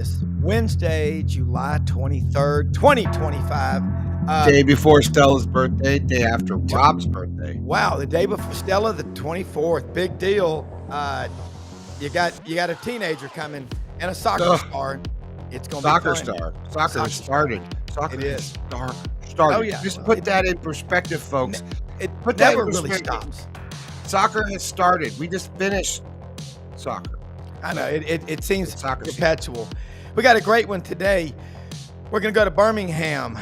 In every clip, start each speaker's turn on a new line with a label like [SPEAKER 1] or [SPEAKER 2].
[SPEAKER 1] This Wednesday, July 23rd, 2025.
[SPEAKER 2] Day before Stella's birthday, day after Rob's birthday.
[SPEAKER 1] Wow, the day before Stella, the 24th. Big deal. You got a teenager coming and a soccer star. It's going to be
[SPEAKER 2] Soccer
[SPEAKER 1] fun.
[SPEAKER 2] star. Soccer has started. Soccer
[SPEAKER 1] It is.
[SPEAKER 2] Started.
[SPEAKER 1] Oh, yeah.
[SPEAKER 2] Just put that in perspective, folks.
[SPEAKER 1] It
[SPEAKER 2] Put that
[SPEAKER 1] never
[SPEAKER 2] in
[SPEAKER 1] really
[SPEAKER 2] perspective.
[SPEAKER 1] stops.
[SPEAKER 2] Soccer has started. We just finished soccer.
[SPEAKER 1] I know. It seems
[SPEAKER 2] Soccer
[SPEAKER 1] perpetual. We got a great one today. We're going to go to Birmingham.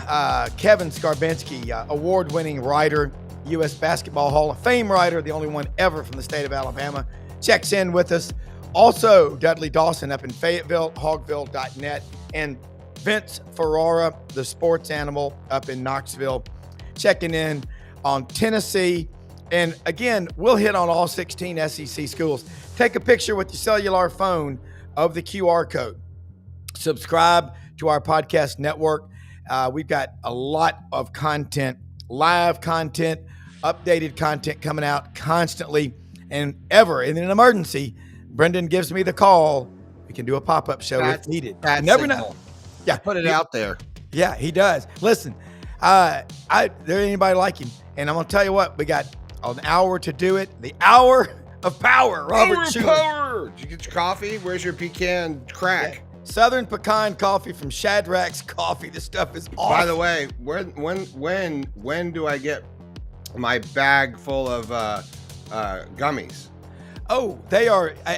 [SPEAKER 1] Kevin Scarbinsky, award-winning writer, U.S. Basketball Hall of Fame writer, the only one ever from the state of Alabama, checks in with us. Also, Dudley Dawson up in Fayetteville, hogville.net, and Vince Ferrara, the sports animal up in Knoxville, checking in on Tennessee. And again, we'll hit on all 16 SEC schools. Take a picture with your cellular phone of the QR code. Subscribe to our podcast network. We've got a lot of content, live content, updated content coming out constantly and ever. In an emergency, Brendan gives me the call. We can do a pop-up show if needed. You never know. Yeah,
[SPEAKER 2] put it out there.
[SPEAKER 1] Yeah, he does. Listen, there ain't anybody like him. And I'm going to tell you what, we got an hour to do it. The hour of power, Robert Schuler.
[SPEAKER 2] Power. Did you get your coffee? Where's your pecan crack?
[SPEAKER 1] Yeah. Southern pecan coffee from Shadrack's Coffee. This stuff is awesome.
[SPEAKER 2] By the way, when do I get my bag full of gummies?
[SPEAKER 1] Oh, they are. I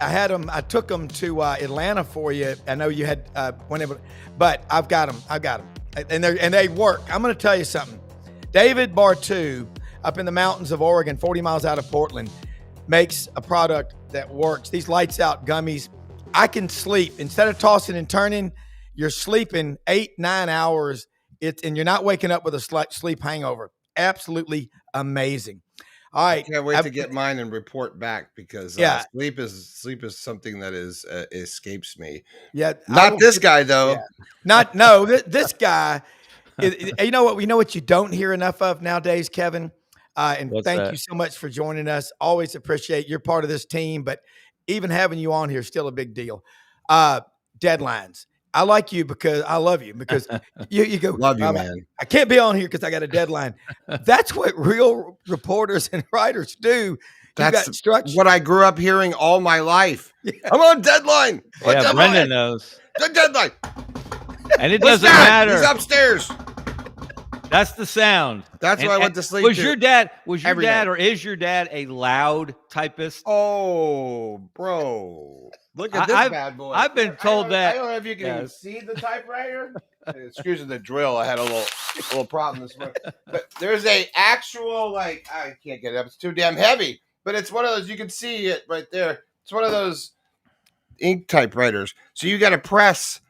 [SPEAKER 1] had them. I took them to Atlanta for you. I know you had but I've got them. And they work. I'm going to tell you something. David Bartu up in the mountains of Oregon, 40 miles out of Portland, makes a product that works. These lights out gummies. I can sleep. Instead of tossing and turning, you're sleeping 8-9 hours. And you're not waking up with a sleep hangover. Absolutely amazing. All right.
[SPEAKER 2] I can't wait to get mine and report back because sleep is something that escapes me.
[SPEAKER 1] Yeah.
[SPEAKER 2] Not this guy though.
[SPEAKER 1] Yeah. This guy. You know what you don't hear enough of nowadays, Kevin? And thank you so much for joining us. Always appreciate you're part of this team, but even having you on here is still a big deal. Deadlines. I like you because I love you because you go,
[SPEAKER 2] love you, man.
[SPEAKER 1] I can't be on here because I got a deadline. That's what real reporters and writers do.
[SPEAKER 2] That's what I grew up hearing all my life. Yeah. I'm on deadline.
[SPEAKER 3] Brendan knows.
[SPEAKER 2] The deadline.
[SPEAKER 3] And it doesn't matter.
[SPEAKER 2] He's upstairs.
[SPEAKER 3] That's the sound.
[SPEAKER 2] That's why I went to sleep.
[SPEAKER 3] Was your dad or is your dad a loud typist?
[SPEAKER 2] Oh, bro. Look at this bad boy.
[SPEAKER 3] I've been told that.
[SPEAKER 2] I don't know if you can even see the typewriter. Excuse the drill. I had a little problem this morning. But there's a actual, I can't get it up. It's too damn heavy. But it's one of those, you can see it right there. It's one of those ink typewriters. So you got to press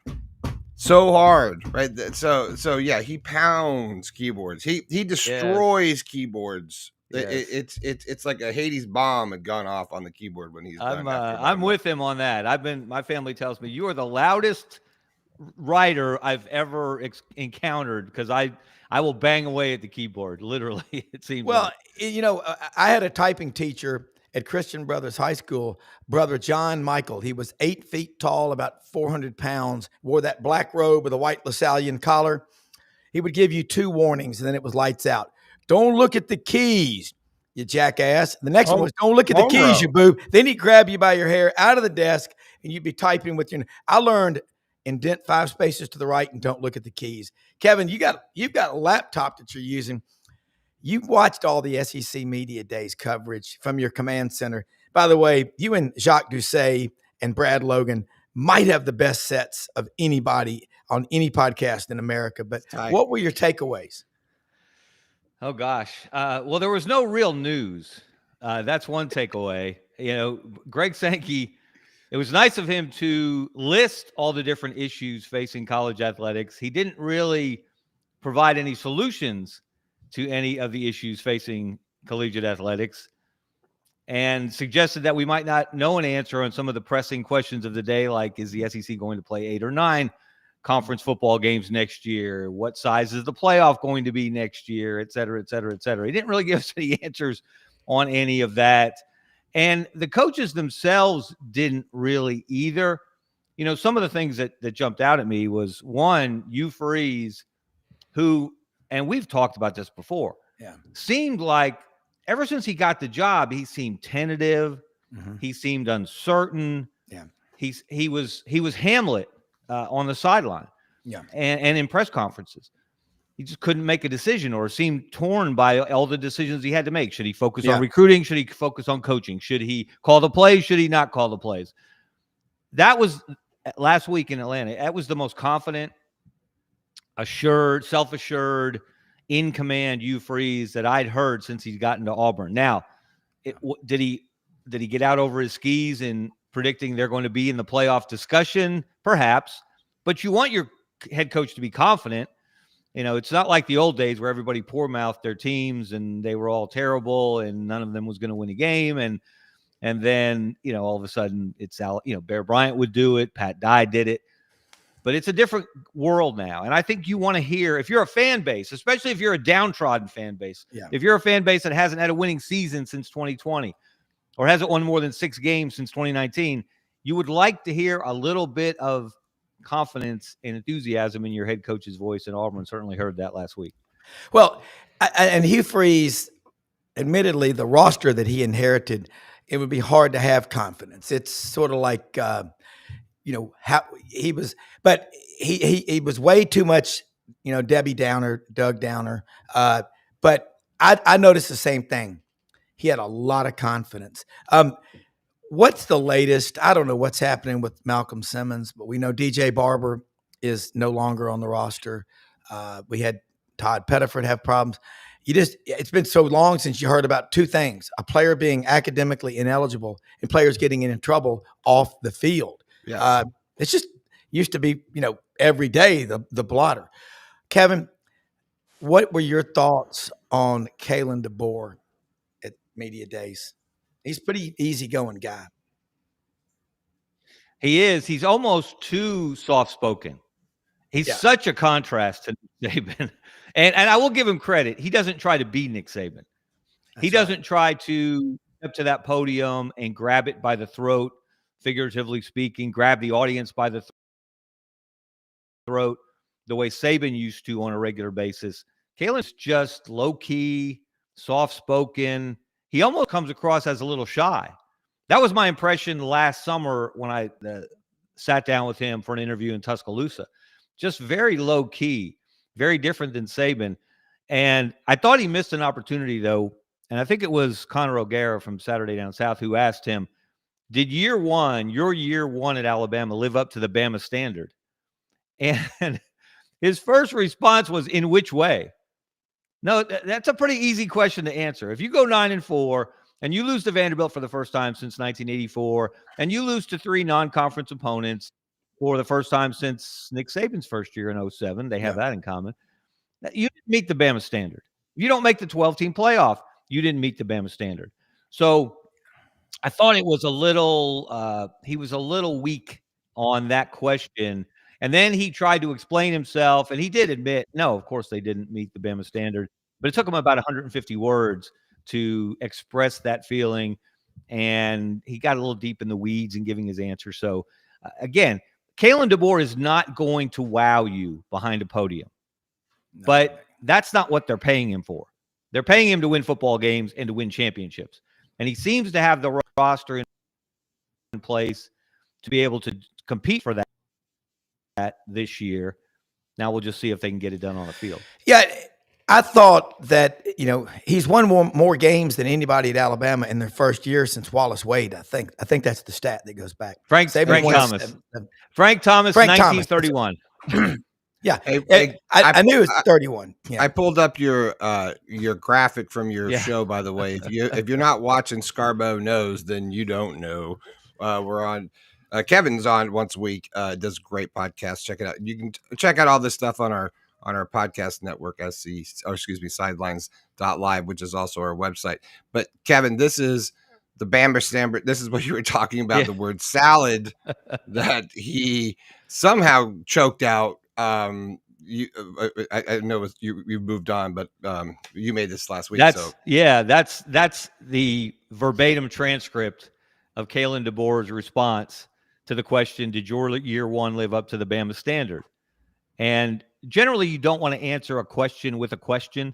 [SPEAKER 2] so hard, right? So yeah, he pounds keyboards. He destroys keyboards. Yes. It's like a Hades bomb had gone off on the keyboard when he's done.
[SPEAKER 3] I'm with him on that. My family tells me you are the loudest writer I've ever encountered because I will bang away at the keyboard. Literally, it seems.
[SPEAKER 1] Well, I had a typing teacher at Christian Brothers High School, Brother John Michael. He was 8 feet tall, about 400 pounds, wore that black robe with a white Lasallian collar. He would give you 2 warnings, and then it was lights out. Don't look at the keys, you jackass. The next one was don't look at the keys, you boob. Then he'd grab you by your hair out of the desk, and you'd be typing with your. I learned indent 5 spaces to the right and don't look at the keys. Kevin, you've got a laptop that you're using. You've watched all the SEC Media Days coverage from your command center. By the way, you and Jacques Doucet and Brad Logan might have the best sets of anybody on any podcast in America. But what were your takeaways?
[SPEAKER 3] Oh, gosh. Well, there was no real news. That's one takeaway. Greg Sankey, it was nice of him to list all the different issues facing college athletics. He didn't really provide any solutions to any of the issues facing collegiate athletics and suggested that we might not know an answer on some of the pressing questions of the day, like is the SEC going to play 8 or 9 conference football games next year? What size is the playoff going to be next year, et cetera, et cetera, et cetera. He didn't really give us any answers on any of that. And the coaches themselves didn't really either. some of the things that jumped out at me was, one, Hugh Freeze, who, and we've talked about this before, seemed like ever since he got the job, he seemed tentative. Mm-hmm. He seemed uncertain. Yeah. He was Hamlet on the sideline. Yeah. And in press conferences. He just couldn't make a decision, or seemed torn by all the decisions he had to make. Should he focus on recruiting? Should he focus on coaching? Should he call the plays? Should he not call the plays? That was last week in Atlanta. That was the most confident, assured, self-assured, in command Hugh Freeze that I'd heard since he's gotten to Auburn. Now, did he get out over his skis in predicting they're going to be in the playoff discussion? Perhaps, but you want your head coach to be confident. It's not like the old days where everybody poor-mouthed their teams and they were all terrible and none of them was going to win a game. And then, all of a sudden it's out, Bear Bryant would do it. Pat Dye did it. But it's a different world now. And I think you want to hear, if you're a fan base, especially if you're a downtrodden fan base, if you're a fan base that hasn't had a winning season since 2020 or hasn't won more than 6 games since 2019, you would like to hear a little bit of confidence and enthusiasm in your head coach's voice, and Auburn certainly heard that last week. Well,
[SPEAKER 1] and Hugh Freeze, admittedly, the roster that he inherited, it would be hard to have confidence. It's sort of like, how he was, but he was way too much, Debbie Downer, Doug Downer. But I noticed the same thing. He had a lot of confidence. What's the latest? I don't know what's happening with Malcolm Simmons, but we know DJ Barber is no longer on the roster. We had Todd Pettiford have problems. It's been so long since you heard about 2 things: a player being academically ineligible and players getting in trouble off the field. Yeah. It's just used to be, every day the blotter. Kevin, what were your thoughts on Kalen DeBoer at media days? He's a pretty easygoing guy.
[SPEAKER 3] He is. He's almost too soft-spoken. He's such a contrast to Nick Saban. And I will give him credit. He doesn't try to be Nick Saban. He doesn't try to step to that podium and grab it by the throat, figuratively speaking, grab the audience by the throat the way Saban used to on a regular basis. Kalen's just low-key, soft-spoken. He almost comes across as a little shy. That was my impression last summer when I sat down with him for an interview in Tuscaloosa. Just very low-key, very different than Saban. And I thought he missed an opportunity, though, and I think it was Connor O'Gara from Saturday Down South who asked him, did your year one at Alabama, live up to the Bama standard? And his first response was, in which way? No, that's a pretty easy question to answer. If you go 9-4 and you lose to Vanderbilt for the first time since 1984, and you lose to 3 non-conference opponents for the first time since Nick Saban's first year in 2007, they have that in common. You didn't meet the Bama standard. If you don't make the 12-team playoff, you didn't meet the Bama standard. So I thought it was he was a little weak on that question. And then he tried to explain himself, and he did admit, no, of course they didn't meet the Bama standard. But it took him about 150 words to express that feeling, and he got a little deep in the weeds in giving his answer. So, again, Kalen DeBoer is not going to wow you behind a podium. No. But that's not what they're paying him for. They're paying him to win football games and to win championships. And he seems to have the roster in place to be able to compete for that this year. Now we'll just see if they can get it done on the field.
[SPEAKER 1] Yeah, I thought that, he's won more games than anybody at Alabama in their first year since Wallace Wade. I think that's the stat that goes back.
[SPEAKER 3] Frank Thomas. Frank Thomas, 1931.
[SPEAKER 1] Yeah, I knew it was 31. Yeah.
[SPEAKER 2] I pulled up your graphic from your show, by the way. If you're not watching Scarbo Knows, then you don't know. We're on. Kevin's on once a week. Does a great podcast. Check it out. You can check out all this stuff on our podcast network, Sidelines.live, which is also our website. But Kevin, this is the Bama standard. This is what you were talking about, the word salad that he somehow choked out. I know you moved on, but you made this last week.
[SPEAKER 3] That's the verbatim transcript of Kalen DeBoer's response to the question, did your year one live up to the Bama standard? And generally, you don't want to answer a question with a question,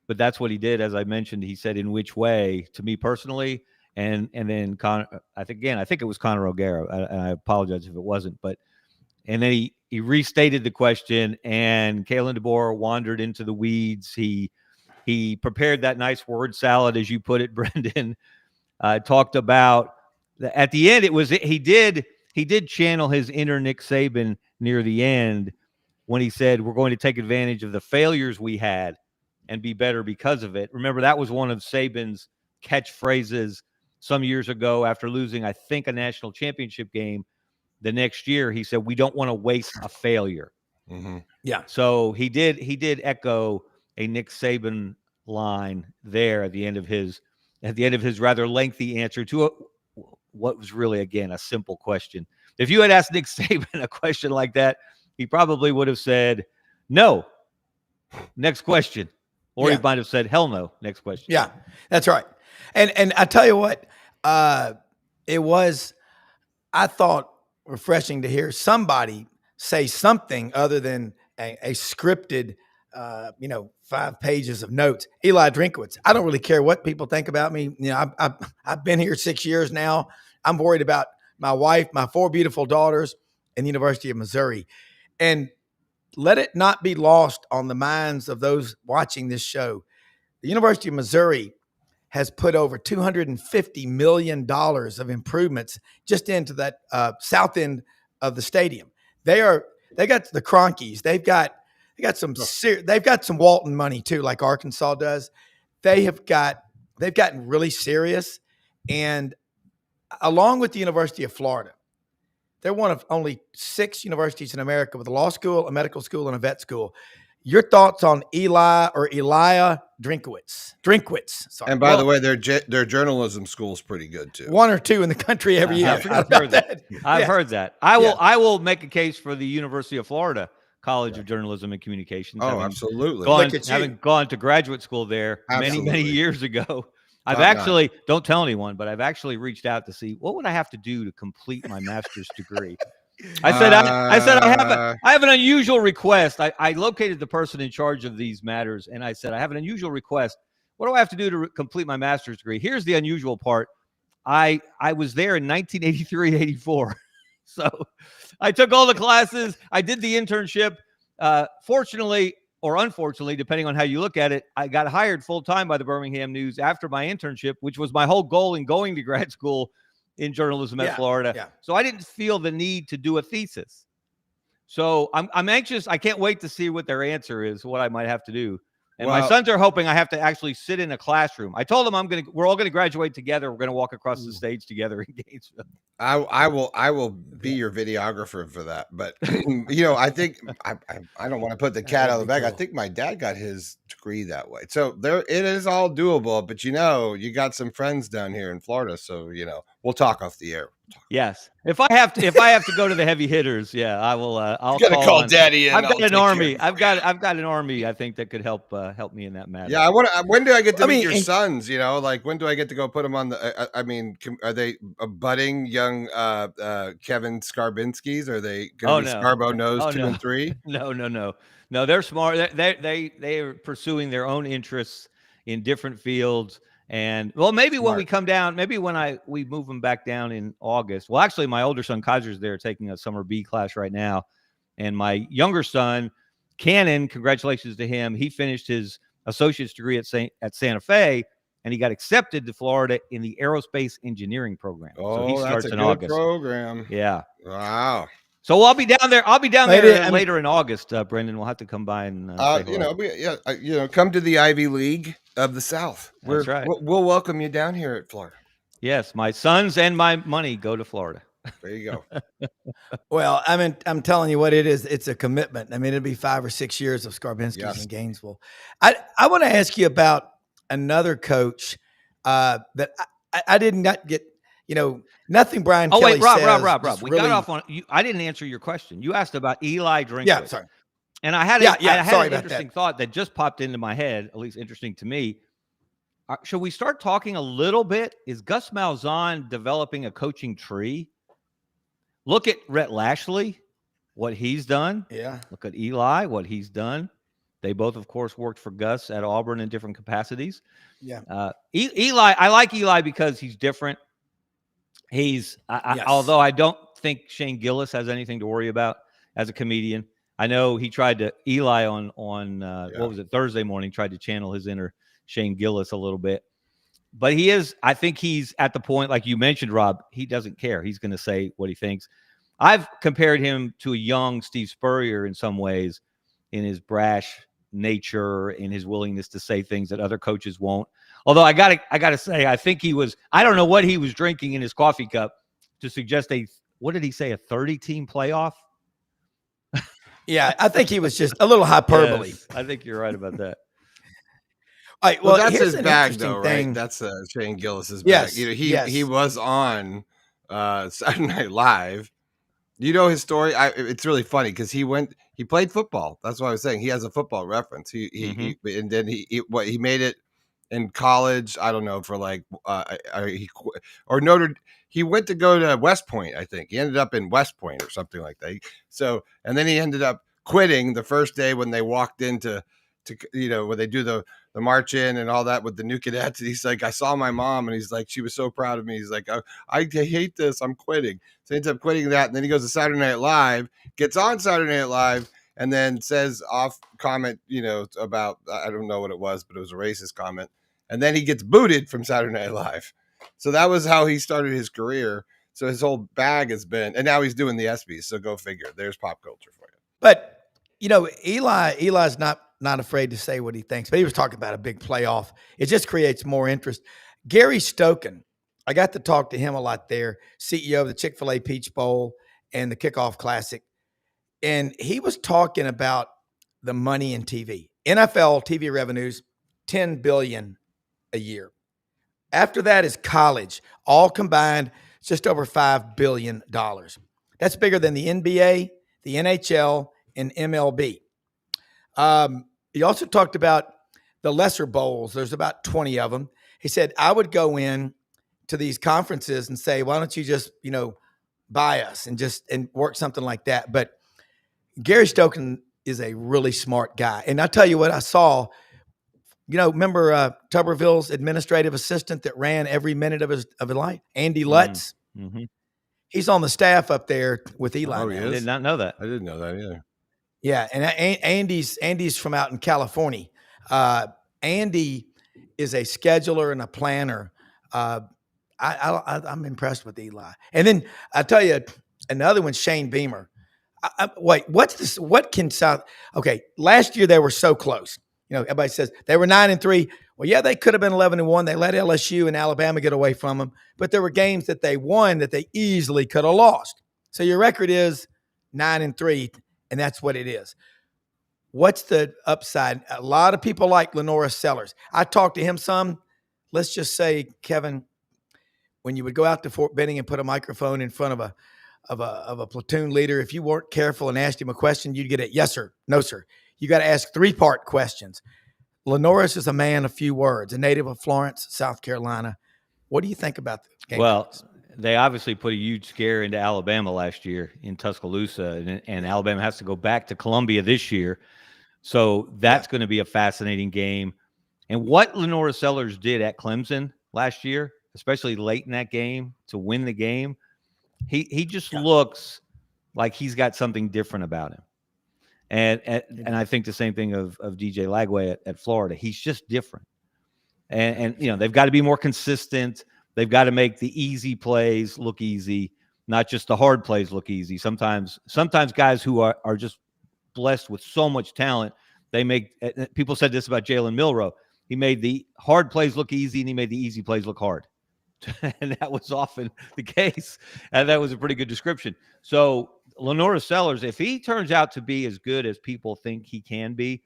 [SPEAKER 3] but that's what he did. As I mentioned, he said, in which way, to me personally. And then I think it was Connor O'Gara. I apologize if it wasn't, and then he restated the question, and Kalen DeBoer wandered into the weeds. He prepared that nice word salad, as you put it, Brendan. Talked about at the end. He did channel his inner Nick Saban near the end when he said, we're going to take advantage of the failures we had and be better because of it. Remember, that was one of Saban's catchphrases some years ago after losing, I think, a national championship game. The next year, he said, we don't want to waste a failure.
[SPEAKER 2] Mm-hmm.
[SPEAKER 1] Yeah.
[SPEAKER 3] So he did echo a Nick Saban line there at the end of his rather lengthy answer to what was really, again, a simple question. If you had asked Nick Saban a question like that, he probably would have said, no, next question. Or he might have said, hell no, next question.
[SPEAKER 1] Yeah, that's right. And I tell you what, it was, I thought, refreshing to hear somebody say something other than a scripted, 5 pages of notes. Eli Drinkwitz. I don't really care what people think about me. I've been here 6 years now. I'm worried about my wife, my 4 beautiful daughters, and the University of Missouri. And let it not be lost on the minds of those watching this show. The University of Missouri has put over $250 million of improvements just into that south end of the stadium. They got the Cronkies. They've got some Walton money too, like Arkansas does. They've gotten really serious, and along with the University of Florida, they're one of only 6 universities in America with a law school, a medical school, and a vet school. Your thoughts on Elia Drinkwitz? Sorry.
[SPEAKER 2] And by the way, their journalism school is pretty good too.
[SPEAKER 1] 1 or 2 in the country every year.
[SPEAKER 3] I've heard that. I've heard that. I will make a case for the University of Florida College of Journalism and Communications.
[SPEAKER 2] Oh, absolutely.
[SPEAKER 3] Having gone to graduate school there many years ago. Don't tell anyone, but I've actually reached out to see what would I have to do to complete my master's degree. I said I have an unusual request. I located the person in charge of these matters, and I said, I have an unusual request. What do I have to do to complete my master's degree? Here's the unusual part. I was there in 1983-84. So I took all the classes. I did the internship. Fortunately or unfortunately, depending on how you look at it, I got hired full-time by the Birmingham News after my internship, which was my whole goal in going to grad school in journalism at Florida. Yeah. So I didn't feel the need to do a thesis. So I'm anxious. I can't wait to see what their answer is, what I might have to do. And my sons are hoping I have to actually sit in a classroom. I told them we're all going to graduate together. We're going to walk across the stage together in Gainesville.
[SPEAKER 2] I will be your videographer for that. But I think I don't want to put the cat out of the bag. Cool. I think my dad got his degree that way. So it is all doable. But you got some friends down here in Florida, so we'll talk off the air.
[SPEAKER 3] Yes. If I have to go to the heavy hitters, I will. I'll
[SPEAKER 2] call Daddy.
[SPEAKER 3] I've got an army. I've got an army. I think that could help me in that matter.
[SPEAKER 2] Yeah. When do I get to meet your sons? When do I get to go put them on the? Are they a budding young Kevin Scarbinsky's? Are they going to be Scarbo Nose 2 and 3?
[SPEAKER 3] No. They're smart. They are pursuing their own interests in different fields. And maybe when we come down, maybe when we move them back down in August. Well, actually, my older son Kaiser's there taking a summer B class right now, and my younger son Cannon, congratulations to him. He finished his associate's degree at Santa Fe, and he got accepted to Florida in the aerospace engineering program.
[SPEAKER 2] Oh,
[SPEAKER 3] so he starts
[SPEAKER 2] that's a
[SPEAKER 3] in
[SPEAKER 2] good
[SPEAKER 3] August.
[SPEAKER 2] Program.
[SPEAKER 3] Yeah.
[SPEAKER 2] Wow.
[SPEAKER 3] So I'll be down there. Later in August, Brendan. We'll have to come by and
[SPEAKER 2] come to the Ivy League of the South.
[SPEAKER 3] That's right.
[SPEAKER 2] We'll welcome you down here at Florida.
[SPEAKER 3] Yes, my sons and my money go to Florida.
[SPEAKER 2] There you go.
[SPEAKER 1] Well, I'm telling you what it is. It's a commitment. It'll be 5 or 6 years of Scarbinsky's in Gainesville. I want to ask you about another coach that I did not get. Nothing Brian Kelly says.
[SPEAKER 3] Rob. We got off on you. I didn't answer your question. You asked about Eli Drinkwitz.
[SPEAKER 1] Yeah, sorry.
[SPEAKER 3] And I had an interesting thought that just popped into my head, at least interesting to me. Should we start talking a little bit? Is Gus Malzahn developing a coaching tree? look at Rhett Lashley, what he's done.
[SPEAKER 1] Yeah.
[SPEAKER 3] Look at Eli, what he's done. They both, of course, worked for Gus at Auburn in different capacities.
[SPEAKER 1] Yeah.
[SPEAKER 3] Eli, I like Eli because he's different. He's although I don't think Shane Gillis has anything to worry about as a comedian. I know he tried to Eli on what was it, Thursday morning, tried to channel his inner Shane Gillis a little bit. But I think he's at the point, like you mentioned, Rob, he doesn't care. He's going to say what he thinks. I've compared him to a young Steve Spurrier in some ways, in his brash nature, in his willingness to say things that other coaches won't. Although I gotta say, I think I don't know what he was drinking in his coffee cup to suggest what did he say, a 30-team playoff?
[SPEAKER 1] Yeah, I think he was just a little hyperbole.
[SPEAKER 3] Yes, I think you're right about that.
[SPEAKER 1] All right,
[SPEAKER 2] well, that's his bag, though, right? That's Shane Gillis's bag.
[SPEAKER 1] Yes,
[SPEAKER 2] he was on Saturday Night Live. You know his story. It's really funny because he played football. That's what I was saying. He has a football reference. And then he made it in college. I don't know for like he went to go to West Point. I think he ended up in West Point or something like that. So and then he ended up quitting the first day when they walked into when they do the march in and all that with the new cadets. He's like, I saw my mom, and he's like, she was so proud of me. He's like, I hate this. I'm quitting. So he ends up quitting that. And then he goes to Saturday Night Live, gets on Saturday Night Live, and then says off comment, about, I don't know what it was, but it was a racist comment. And then he gets booted from Saturday Night Live. So that was how he started his career. So his whole bag has been, and now he's doing the ESPYs. So go figure. There's pop culture for you.
[SPEAKER 1] But, Eli's not afraid to say what he thinks, but he was talking about a big playoff. It just creates more interest. Gary Stokan, I got to talk to him a lot there, CEO of the Chick-fil-A Peach Bowl and the Kickoff Classic. And he was talking about the money in TV. NFL TV revenues, $10 billion a year. After that is college, all combined, just over $5 billion. That's bigger than the NBA, the NHL, and MLB. He also talked about the lesser bowls. There's about 20 of them. He said, I would go in to these conferences and say, why don't you just, buy us and work something like that. But Gary Stokan is a really smart guy. And I'll tell you what I saw, remember Tuberville's administrative assistant that ran every minute of his life, Andy Lutz?
[SPEAKER 3] Mm-hmm.
[SPEAKER 1] He's on the staff up there with Eli.
[SPEAKER 2] Oh, he is?
[SPEAKER 3] I did not know that.
[SPEAKER 2] I didn't know that either.
[SPEAKER 1] Yeah, and Andy's from out in California. Andy is a scheduler and a planner. I'm impressed with Eli. And then I tell you another one, Shane Beamer. Wait, what's this? What can South? Okay, last year they were so close. Everybody says they were 9-3. Well, yeah, they could have been 11-1. They let LSU and Alabama get away from them, but there were games that they won that they easily could have lost. So your record is 9-3. And that's what it is. What's the upside? A lot of people like Lenora Sellers. I talked to him some. Let's just say, Kevin, when you would go out to Fort Benning and put a microphone in front of a platoon leader, if you weren't careful and asked him a question, you'd get a yes sir, no sir. You got to ask 3-part questions. Lenoris is a man of few words, a native of Florence, South Carolina. What do you think about the game?
[SPEAKER 3] Well, they obviously put a huge scare into Alabama last year in Tuscaloosa, and Alabama has to go back to Columbia this year. So that's going to be a fascinating game. And what Lenora Sellers did at Clemson last year, especially late in that game to win the game, he just looks like he's got something different about him. And I think the same thing of DJ Lagway at Florida. He's just different. And they've got to be more consistent. They've got to make the easy plays look easy, not just the hard plays look easy. Sometimes guys who are just blessed with so much talent, people said this about Jalen Milroe. He made the hard plays look easy and he made the easy plays look hard. And that was often the case. And that was a pretty good description. So Lenora Sellers, if he turns out to be as good as people think he can be,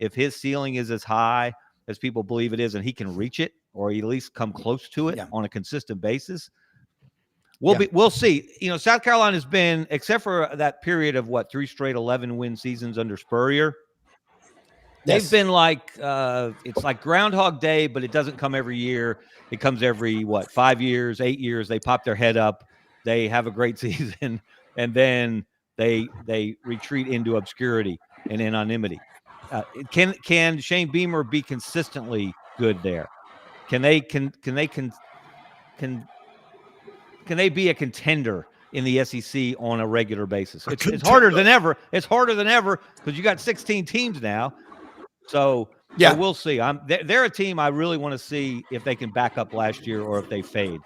[SPEAKER 3] if his ceiling is as high as people believe it is, and he can reach it, or at least come close to it on a consistent basis, we'll see. South Carolina's been, except for that period of 3 straight 11-win seasons under Spurrier, they've been like it's like Groundhog Day, but it doesn't come every year. It comes every 5 years, 8 years. They pop their head up. They have a great season. and then they retreat into obscurity and anonymity. Can Shane Beamer be consistently good there? Can they be a contender in the SEC on a regular basis? It's harder than ever. It's harder than ever because you got 16 teams now. So we'll see. They're a team I really want to see if they can back up last year or if they fade.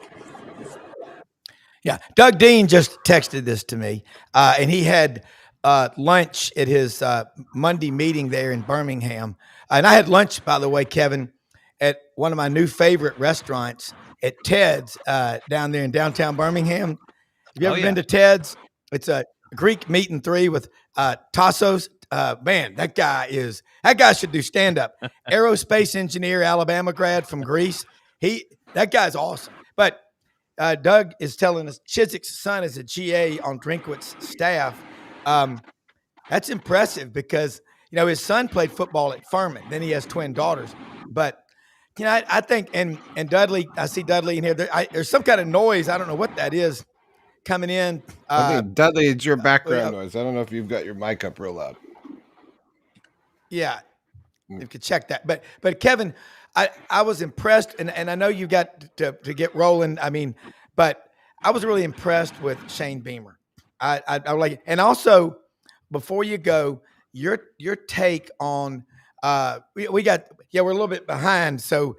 [SPEAKER 1] Yeah, Doug Dean just texted this to me, and he had lunch at his Monday meeting there in Birmingham. And I had lunch, by the way, Kevin, at one of my new favorite restaurants at Ted's down there in downtown Birmingham. Have you ever been to Ted's? It's a Greek meat and three with Tassos. Man, that guy should do stand up. Aerospace engineer, Alabama grad from Greece. That guy's awesome. But Doug is telling us Chiswick's son is a GA on Drinkwitz's staff. That's impressive because his son played football at Furman. Then he has twin daughters. But I think and Dudley, I see Dudley in here. There's some kind of noise. I don't know what that is coming in.
[SPEAKER 2] I think Dudley, it's your background noise. I don't know if you've got your mic up real loud.
[SPEAKER 1] Yeah, you could check that. But Kevin, I was impressed, and I know you got to get rolling. I mean, but I was really impressed with Shane Beamer. I like it. And also, before you go, your take on we're a little bit behind. So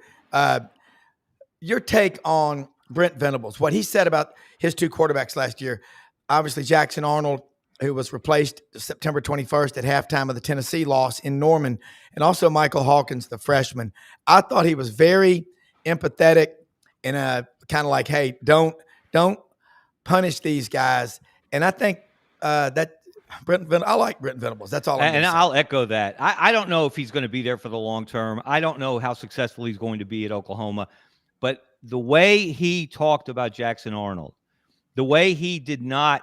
[SPEAKER 1] your take on Brent Venables, what he said about his two quarterbacks last year. Obviously, Jackson Arnold, who was replaced September 21st at halftime of the Tennessee loss in Norman, and also Michael Hawkins, the freshman. I thought he was very empathetic and kind of like, hey, don't punish these guys. And I think that I like Brent Venables. That's all.
[SPEAKER 3] And I'll echo that. I don't know if he's going to be there for the long term. I don't know how successful he's going to be at Oklahoma. But the way he talked about Jackson Arnold, the way he did not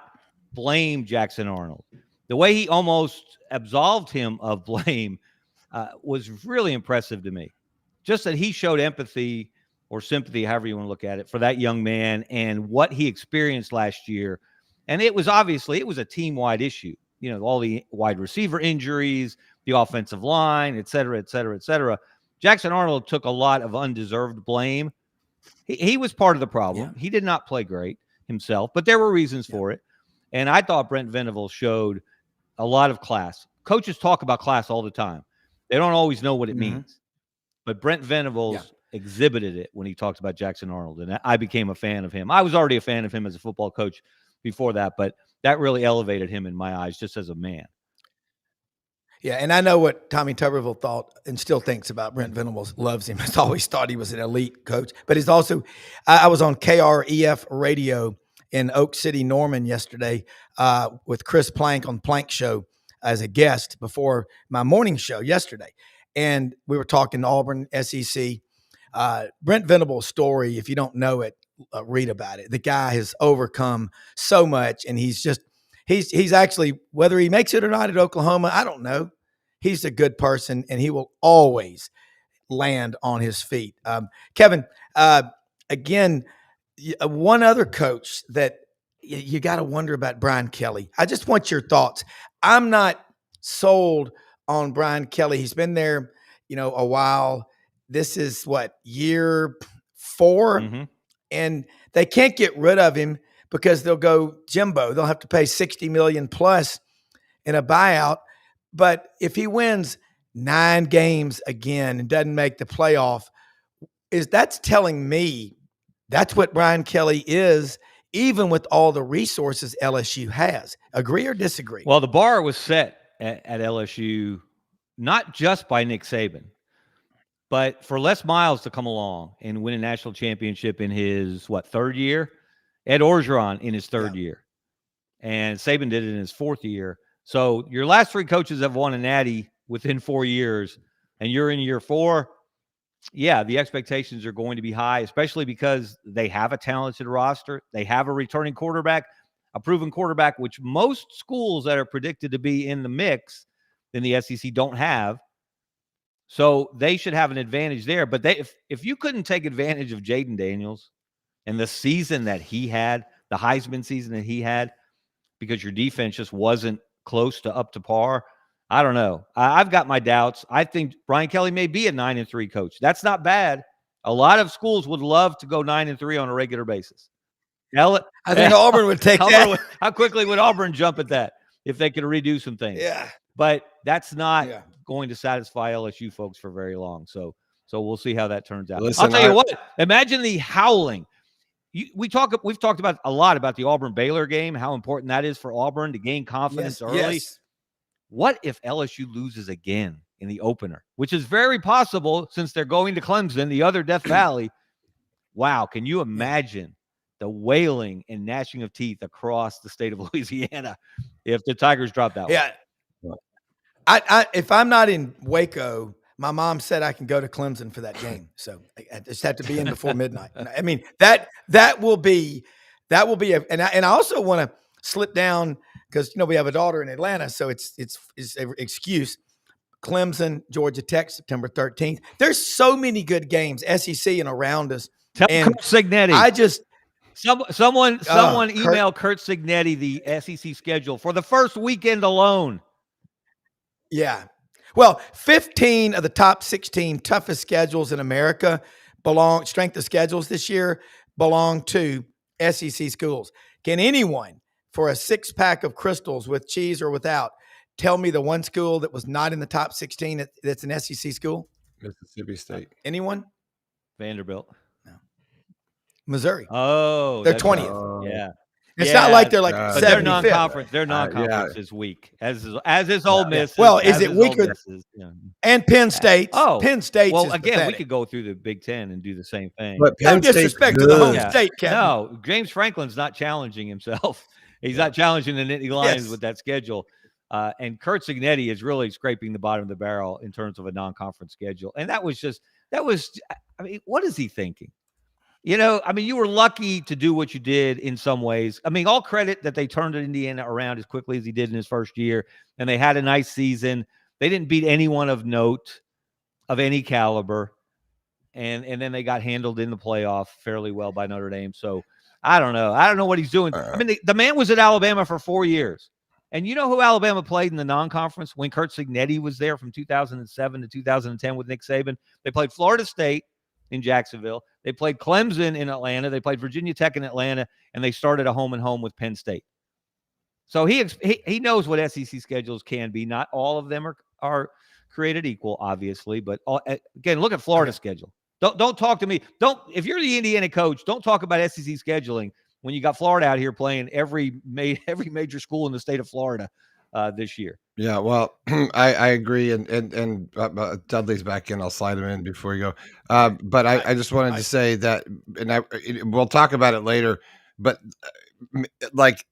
[SPEAKER 3] blame Jackson Arnold, the way he almost absolved him of blame was really impressive to me. Just that he showed empathy or sympathy, however you want to look at it, for that young man and what he experienced last year. And it was a team-wide issue. All the wide receiver injuries, the offensive line, et cetera, et cetera, et cetera. Jackson Arnold took a lot of undeserved blame. He was part of the problem. Yeah. He did not play great himself, but there were reasons for it. And I thought Brent Venables showed a lot of class. Coaches talk about class all the time. They don't always know what it means. But Brent Venables exhibited it when he talked about Jackson Arnold, and I became a fan of him. I was already a fan of him as a football coach before that, but that really elevated him in my eyes just as a man.
[SPEAKER 1] Yeah, and I know what Tommy Tuberville thought and still thinks about Brent Venables. Loves him. Has always thought he was an elite coach. But he's also – I was on KREF radio in Oak City, Norman yesterday with Chris Plank on Plank Show as a guest before my morning show yesterday. And we were talking Auburn, SEC. Brent Venables' story, if you don't know it, read about it. The guy has overcome so much, and he's actually, whether he makes it or not at Oklahoma, I don't know. He's a good person, and he will always land on his feet. Kevin, again, one other coach that you got to wonder about, Brian Kelly. I just want your thoughts. I'm not sold on Brian Kelly. He's been there, a while. This is year 4, and they can't get rid of him because they'll go Jimbo. They'll have to pay $60 million plus in a buyout. But if he wins 9 games again and doesn't make the playoff, that's telling me that's what Brian Kelly is, even with all the resources LSU has. Agree or disagree?
[SPEAKER 3] Well, the bar was set at LSU, not just by Nick Saban, but for Les Miles to come along and win a national championship in his, third year? Ed Orgeron in his third year. And Saban did it in his 4th year. So your last 3 coaches have won a natty within 4 years, and you're in year 4. Yeah, the expectations are going to be high, especially because they have a talented roster. They have a returning quarterback, a proven quarterback, which most schools that are predicted to be in the mix in the SEC don't have. So they should have an advantage there. But if you couldn't take advantage of Jaden Daniels and the season that he had, the Heisman season that he had, because your defense just wasn't close to up to par. I don't know. I've got my doubts. I think Brian Kelly may be a 9-3 coach. That's not bad. A lot of schools would love to go 9-3 on a regular basis.
[SPEAKER 1] I think Auburn would take that.
[SPEAKER 3] How quickly would Auburn jump at that if they could redo some things?
[SPEAKER 1] Yeah.
[SPEAKER 3] But that's not going to satisfy LSU folks for very long. So we'll see how that turns out.
[SPEAKER 4] Listen,
[SPEAKER 3] I'll tell you what. Imagine the howling. We've talked about a lot about the Auburn-Baylor game, how important that is for Auburn to gain confidence early.
[SPEAKER 1] Yes.
[SPEAKER 3] What if LSU loses again in the opener, which is very possible since they're going to Clemson, the other Death Valley? Wow. Can you imagine the wailing and gnashing of teeth across the state of Louisiana if the Tigers drop that one?
[SPEAKER 1] Yeah. If I'm not in Waco, my mom said I can go to Clemson for that game. So I just have to be in before midnight. I mean, that will be and I also want to slip down because, we have a daughter in Atlanta. So it's an excuse. Clemson, Georgia Tech, September 13th. There's so many good games, SEC and around us.
[SPEAKER 3] Tell Kurt Signetti. Someone email Kurt Signetti the SEC schedule for the first weekend alone.
[SPEAKER 1] Yeah. Well, 15 of the top 16 toughest schedules in America strength of schedules this year belong to SEC schools. Can anyone, for a 6-pack of crystals with cheese or without, tell me the one school that was not in the top 16 that's an SEC school?
[SPEAKER 4] Mississippi State.
[SPEAKER 1] Anyone?
[SPEAKER 3] Vanderbilt.
[SPEAKER 1] No. Missouri.
[SPEAKER 3] Oh,
[SPEAKER 1] they're 20th.
[SPEAKER 3] Yeah.
[SPEAKER 1] It's not like they're like
[SPEAKER 3] but
[SPEAKER 1] 75th.
[SPEAKER 3] They're non-conference. Their non-conference is weak, as is Ole Miss.
[SPEAKER 1] Well, is it weaker? And Penn State. Penn State.
[SPEAKER 3] Well, again, pathetic. We could go through the Big Ten and do the same thing.
[SPEAKER 4] But
[SPEAKER 1] no disrespect to the home state, Kevin.
[SPEAKER 3] No, James Franklin's not challenging himself. He's not challenging the Nittany Lions with that schedule. And Kurt Signetti is really scraping the bottom of the barrel in terms of a non-conference schedule. And that was, I mean, what is he thinking? You were lucky to do what you did in some ways. I mean, all credit that they turned Indiana around as quickly as he did in his first year, and they had a nice season. They didn't beat anyone of note, of any caliber, and then they got handled in the playoff fairly well by Notre Dame. So I don't know. I don't know what he's doing. I mean, the man was at Alabama for 4 years. And you know who Alabama played in the non-conference when Kurt Signetti was there from 2007 to 2010 with Nick Saban? They played Florida State in Jacksonville. They played Clemson in Atlanta. They played Virginia Tech in Atlanta, and they started a home-and-home with Penn State. So he knows what SEC schedules can be. Not all of them are created equal, obviously, but again, look at Florida's schedule. Don't talk to me. If you're the Indiana coach, don't talk about SEC scheduling when you got Florida out here playing every major school in the state of Florida this year.
[SPEAKER 4] Yeah, well, I agree, and Dudley's back in. I'll slide him in before you go. But I just wanted to say that, and we'll talk about it later. But like,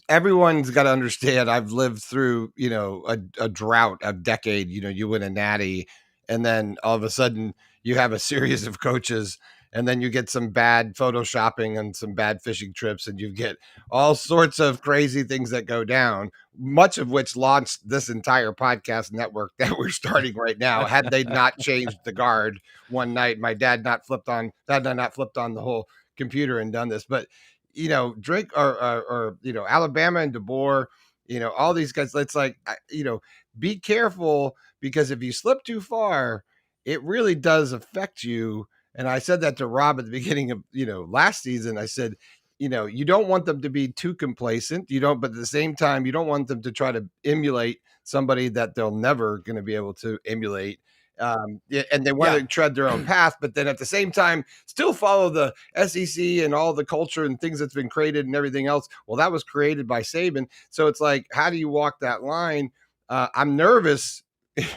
[SPEAKER 4] everyone's got to understand. I've lived through, a drought, a decade. You win a natty, and then all of a sudden you have a series of coaches. And then you get some bad photoshopping and some bad fishing trips, and you get all sorts of crazy things that go down, much of which launched this entire podcast network that we're starting right now. Had they not changed the guard one night, my dad not flipped on the whole computer and done this. But, Drake or Alabama and DeBoer, all these guys, it's like, be careful, because if you slip too far, it really does affect you. And I said that to Rob at the beginning of, last season. I said, you don't want them to be too complacent. But at the same time, you don't want them to try to emulate somebody that they'll never going to be able to emulate. And they want to tread their own path, but then at the same time, still follow the SEC and all the culture and things that's been created and everything else. Well, that was created by Saban. So it's like, how do you walk that line? I'm nervous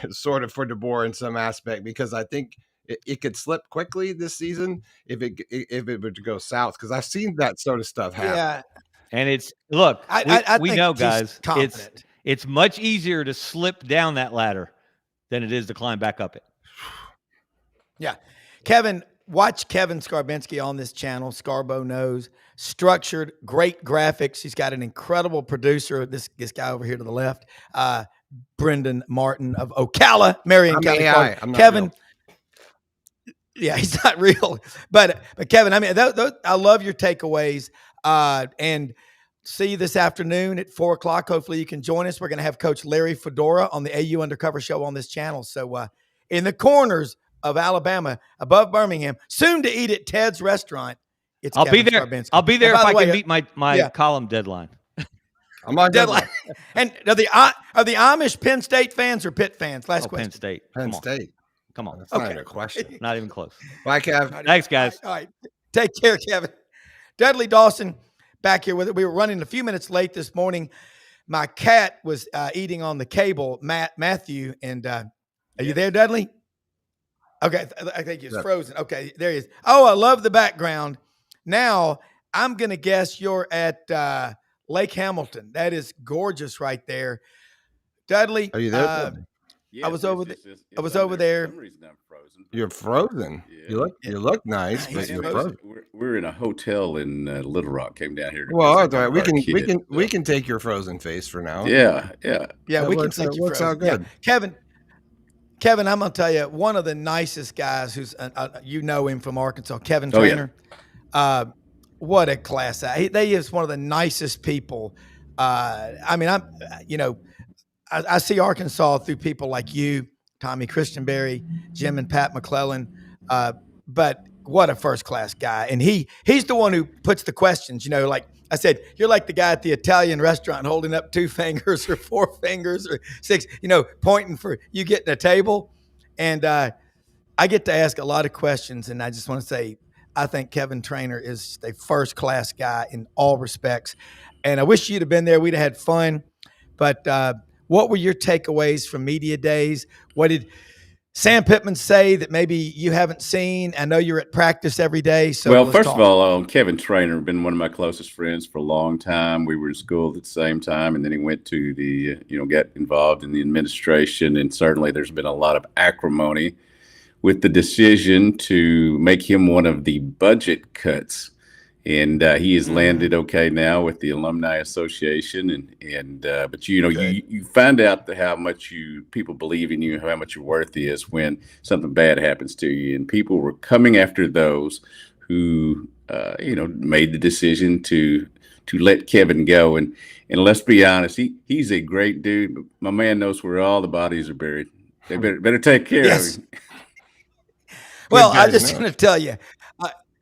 [SPEAKER 4] sort of for DeBoer in some aspect, because I think it could slip quickly this season if it were to go south, because I've seen that sort of stuff happen. Yeah,
[SPEAKER 3] and we know, guys. It's much easier to slip down that ladder than it is to climb back up it.
[SPEAKER 1] Yeah, Kevin, watch Kevin Scarbinsky on this channel. Scarbo knows, structured, great graphics. He's got an incredible producer. This guy over here to the left, Brendan Martin of Ocala, Marion County.
[SPEAKER 4] I'm not
[SPEAKER 1] Kevin.
[SPEAKER 4] real.
[SPEAKER 1] Yeah, he's not real, but Kevin, I mean, I love your takeaways, and see you this afternoon at 4 o'clock. Hopefully you can join us. We're going to have Coach Larry Fedora on the AU Undercover Show on this channel. So in the corners of Alabama, above Birmingham, soon to eat at Ted's Restaurant, it's
[SPEAKER 3] I'll
[SPEAKER 1] Kevin
[SPEAKER 3] be there.
[SPEAKER 1] Scarbinsky.
[SPEAKER 3] I'll be there
[SPEAKER 1] And
[SPEAKER 3] if
[SPEAKER 1] by
[SPEAKER 3] I
[SPEAKER 1] the way,
[SPEAKER 3] can meet my column deadline.
[SPEAKER 4] I'm on deadline.
[SPEAKER 1] And are the Amish Penn State fans or Pitt fans? Last question.
[SPEAKER 3] Penn State.
[SPEAKER 4] Penn State.
[SPEAKER 3] Come on.
[SPEAKER 4] That's not even a question.
[SPEAKER 3] Not even close.
[SPEAKER 4] Bye, Kev.
[SPEAKER 3] Thanks, guys.
[SPEAKER 1] All right. Take care, Kevin. Dudley Dawson back here with it. We were running a few minutes late this morning. My cat was eating on the cable, Matthew. And are you there, Dudley? Okay. I think he's frozen. Okay. There he is. Oh, I love the background. Now, I'm going to guess you're at Lake Hamilton. That is gorgeous right there. Dudley.
[SPEAKER 4] Are you there? Dudley?
[SPEAKER 1] I was over there. I was over there.
[SPEAKER 5] For some reason I'm frozen.
[SPEAKER 4] You're frozen.
[SPEAKER 5] Yeah.
[SPEAKER 4] You look nice, but
[SPEAKER 1] He's
[SPEAKER 4] you're
[SPEAKER 1] frozen.
[SPEAKER 4] frozen.
[SPEAKER 5] We're in a hotel in Little Rock. Came down here. To
[SPEAKER 4] Well,
[SPEAKER 5] visit
[SPEAKER 4] that's all right.
[SPEAKER 5] one of our kids.
[SPEAKER 4] We can take your frozen face for now.
[SPEAKER 5] Yeah.
[SPEAKER 1] Yeah,
[SPEAKER 4] That
[SPEAKER 1] we can
[SPEAKER 4] works-
[SPEAKER 1] take
[SPEAKER 4] that
[SPEAKER 1] you
[SPEAKER 4] works
[SPEAKER 1] frozen.
[SPEAKER 4] out good.
[SPEAKER 1] Yeah. Kevin, I'm gonna tell you, one of the nicest guys who's you know him from Arkansas, Kevin
[SPEAKER 5] Oh, yeah.
[SPEAKER 1] Trainer. What a class act. They is one of the nicest people. I mean, I see Arkansas through people like you, Tommy Christianberry, Jim and Pat McClellan. But what a first class guy. And he's the one who puts the questions, like I said, you're like the guy at the Italian restaurant holding up 2 fingers or 4 fingers or 6, pointing for you getting a table. And I get to ask a lot of questions. And I just want to say, I think Kevin Trainer is a first class guy in all respects. And I wish you'd have been there. We'd have had fun. But what were your takeaways from media days? What did Sam Pittman say that maybe you haven't seen? I know you're at practice every day. So
[SPEAKER 5] Well, first of all, Kevin Trainer, been one of my closest friends for a long time. We were in school at the same time, and then he went to the, got involved in the administration. And certainly there's been a lot of acrimony with the decision to make him one of the budget cuts. And he has landed okay now with the Alumni Association, but you find out how much people believe in you, how much your worth is when something bad happens to you, and people were coming after those who made the decision to let Kevin go. And let's be honest, he's a great dude, but my man knows where all the bodies are buried. They better take care of him.
[SPEAKER 1] Well, I'm just going to tell you.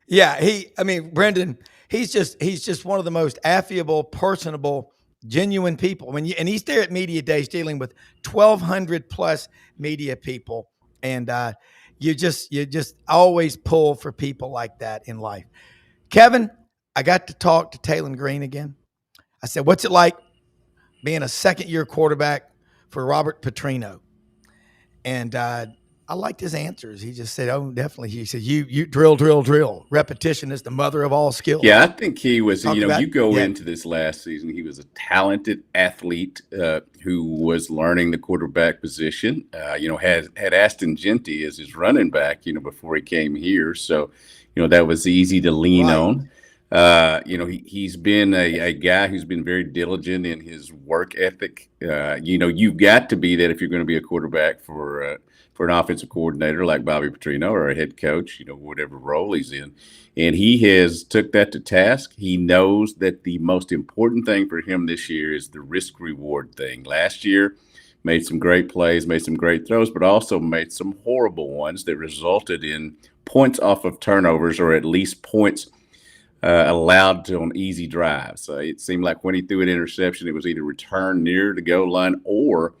[SPEAKER 1] Brendan, he's just one of the most affable, personable, genuine people. And he's there at media days dealing with 1,200 plus media people. And you just always pull for people like that in life. Kevin, I got to talk to Taylon Green again. I said, what's it like being a second-year quarterback for Robert Petrino? And I liked his answers. He just said, "Oh, definitely." He said, "You drill, drill, drill. Repetition is the mother of all skill."
[SPEAKER 5] Yeah, I think he was. Into this last season, he was a talented athlete who was learning the quarterback position. Had Aston Genty as his running back, before he came here, so that was easy to lean on. He's been a guy who's been very diligent in his work ethic. You've got to be that if you're going to be a quarterback for an offensive coordinator like Bobby Petrino or a head coach, whatever role he's in. And he has took that to task. He knows that the most important thing for him this year is the risk reward thing. Last year, made some great plays, made some great throws, but also made some horrible ones that resulted in points off of turnovers, or at least points allowed on easy drives. It seemed like when he threw an interception, it was either returned near the goal line or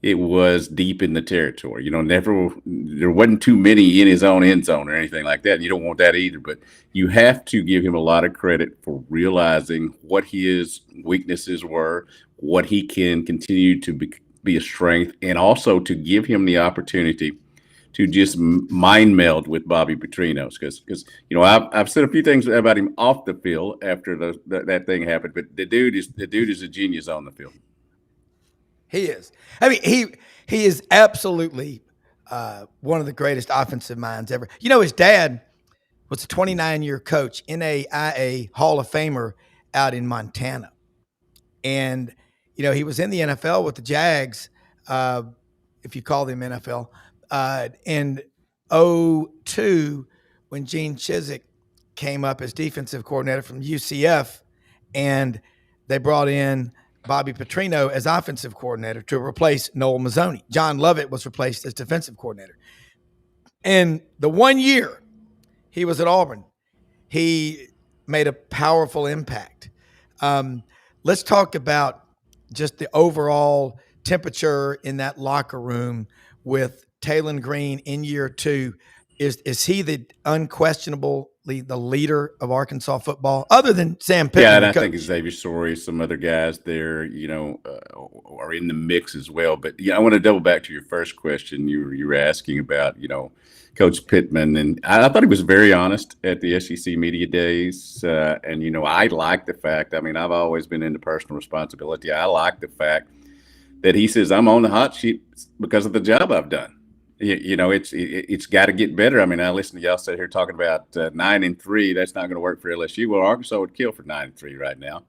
[SPEAKER 5] it was deep in the territory. There wasn't too many in his own end zone or anything like that. And you don't want that either, but you have to give him a lot of credit for realizing what his weaknesses were, what he can continue to be a strength, and also to give him the opportunity to just mind meld with Bobby Petrino, because I've said a few things about him off the field after that thing happened, but the dude is a genius on the field.
[SPEAKER 1] He is. I mean, he is absolutely one of the greatest offensive minds ever. His dad was a 29-year coach, NAIA Hall of Famer out in Montana, and he was in the NFL with the Jags, if you call them NFL. In 2002, when Gene Chizik came up as defensive coordinator from UCF, and they brought in Bobby Petrino as offensive coordinator to replace Noel Mazzoni. John Lovett was replaced as defensive coordinator. And the 1 year he was at Auburn, he made a powerful impact. Let's talk about just the overall temperature in that locker room with Talon Green in year 2. Is he the unquestionably the leader of Arkansas football, other than Sam Pittman?
[SPEAKER 5] Yeah, and I think Xavier Story, some other guys there, are in the mix as well. But yeah, I want to double back to your first question. You were asking about, Coach Pittman, and I thought he was very honest at the SEC media days. And I like the fact. I mean, I've always been into personal responsibility. I like the fact that he says I'm on the hot sheet because of the job I've done. It's got to get better. I mean, I listen to y'all sit here talking about 9-3. That's not going to work for LSU. Well, Arkansas would kill for 9-3 right now.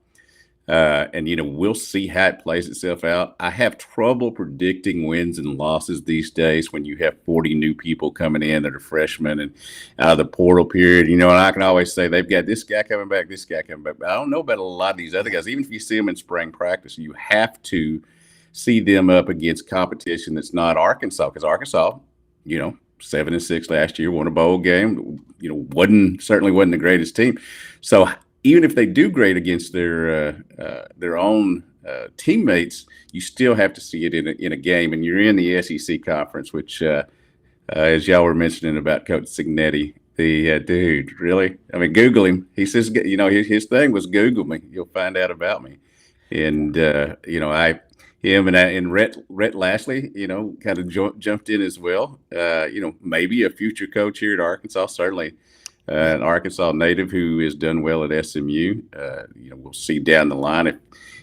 [SPEAKER 5] And we'll see how it plays itself out. I have trouble predicting wins and losses these days when you have 40 new people coming in that are freshmen and out of the portal period. And I can always say they've got this guy coming back, this guy coming back. But I don't know about a lot of these other guys. Even if you see them in spring practice, you have to see them up against competition that's not Arkansas, because Arkansas, 7-6 last year, won a bowl game, certainly wasn't the greatest team. So even if they do great against their own teammates, you still have to see it in a game. And you're in the SEC conference, which, as y'all were mentioning about Coach Cignetti, the dude, really? I mean, Google him. He says, his thing was Google me. You'll find out about me. And, him and Rhett Lashley, kind of jumped in as well. Maybe a future coach here at Arkansas, certainly an Arkansas native who has done well at SMU. We'll see down the line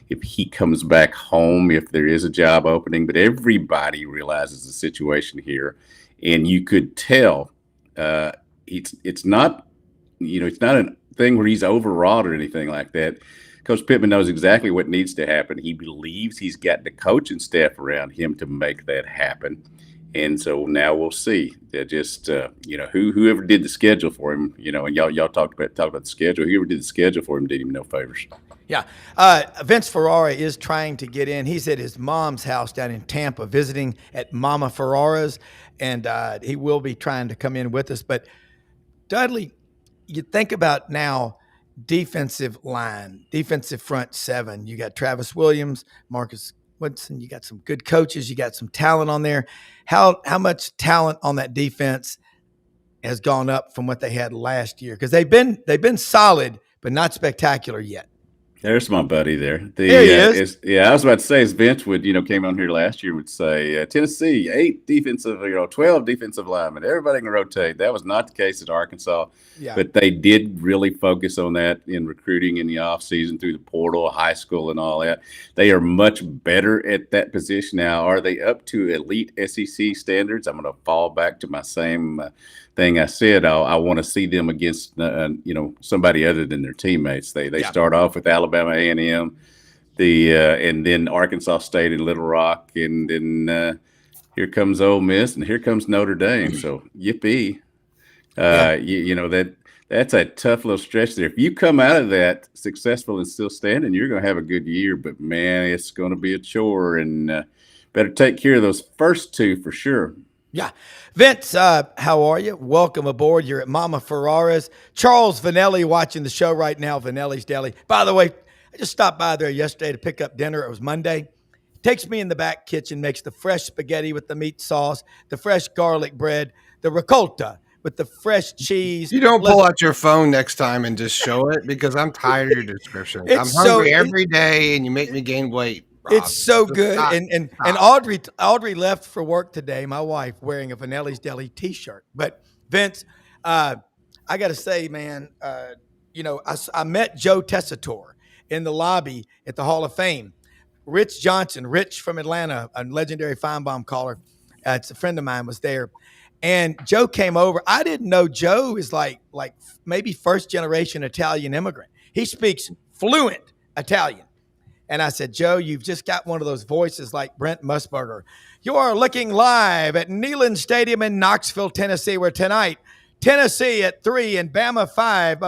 [SPEAKER 5] if he comes back home, if there is a job opening. But everybody realizes the situation here, and you could tell it's not a thing where he's overwrought or anything like that. Coach Pittman knows exactly what needs to happen. He believes he's got the coaching staff around him to make that happen. And so now we'll see. Whoever did the schedule for him, and y'all talked about the schedule. Whoever did the schedule for him did him no favors.
[SPEAKER 1] Yeah. Vince Ferrara is trying to get in. He's at his mom's house down in Tampa visiting at Mama Ferrara's, and he will be trying to come in with us. But Dudley, you think about now, defensive line, defensive front seven. You got Travis Williams, Marcus Woodson. You got some good coaches. You got some talent on there. How much talent on that defense has gone up from what they had last year? Because they've been solid, but not spectacular yet.
[SPEAKER 5] There's my buddy there.
[SPEAKER 1] There he is.
[SPEAKER 5] I was about to say, as Vince would, came on here last year, would say, Tennessee, 12 defensive linemen. Everybody can rotate. That was not the case at Arkansas. Yeah. But they did really focus on that in recruiting in the offseason through the portal, high school, and all that. They are much better at that position now. Are they up to elite SEC standards? I'm going to fall back to my same thing I said. I want to see them against somebody other than their teammates. They start off with Alabama A&M, and then Arkansas State and Little Rock, and then here comes Ole Miss, and here comes Notre Dame. So yippee! That's a tough little stretch there. If you come out of that successful and still standing, you're going to have a good year. But man, it's going to be a chore, and better take care of those first two for sure.
[SPEAKER 1] Yeah. Vince, how are you? Welcome aboard. You're at Mama Ferrara's. Charles Vanelli watching the show right now, Vanelli's Deli. By the way, I just stopped by there yesterday to pick up dinner. It was Monday. Takes me in the back kitchen, makes the fresh spaghetti with the meat sauce, the fresh garlic bread, the ricotta with the fresh cheese.
[SPEAKER 4] You don't pull out your phone next time and just show it, because I'm tired of your description. I'm hungry every day, and you make me gain weight. Rob.
[SPEAKER 1] It's so good. And Audrey left for work today, my wife, wearing a Vanelli's Deli t-shirt. But Vince, I got to say, man, I met Joe Tessitore in the lobby at the Hall of Fame. Rich Johnson, Rich from Atlanta, a legendary Feinbaum caller, it's a friend of mine, was there. And Joe came over. I didn't know Joe is like maybe first generation Italian immigrant. He speaks fluent Italian. And I said, Joe, you've just got one of those voices like Brent Musburger. You are looking live at Neyland Stadium in Knoxville, Tennessee, where tonight, Tennessee at 3 and Bama 5.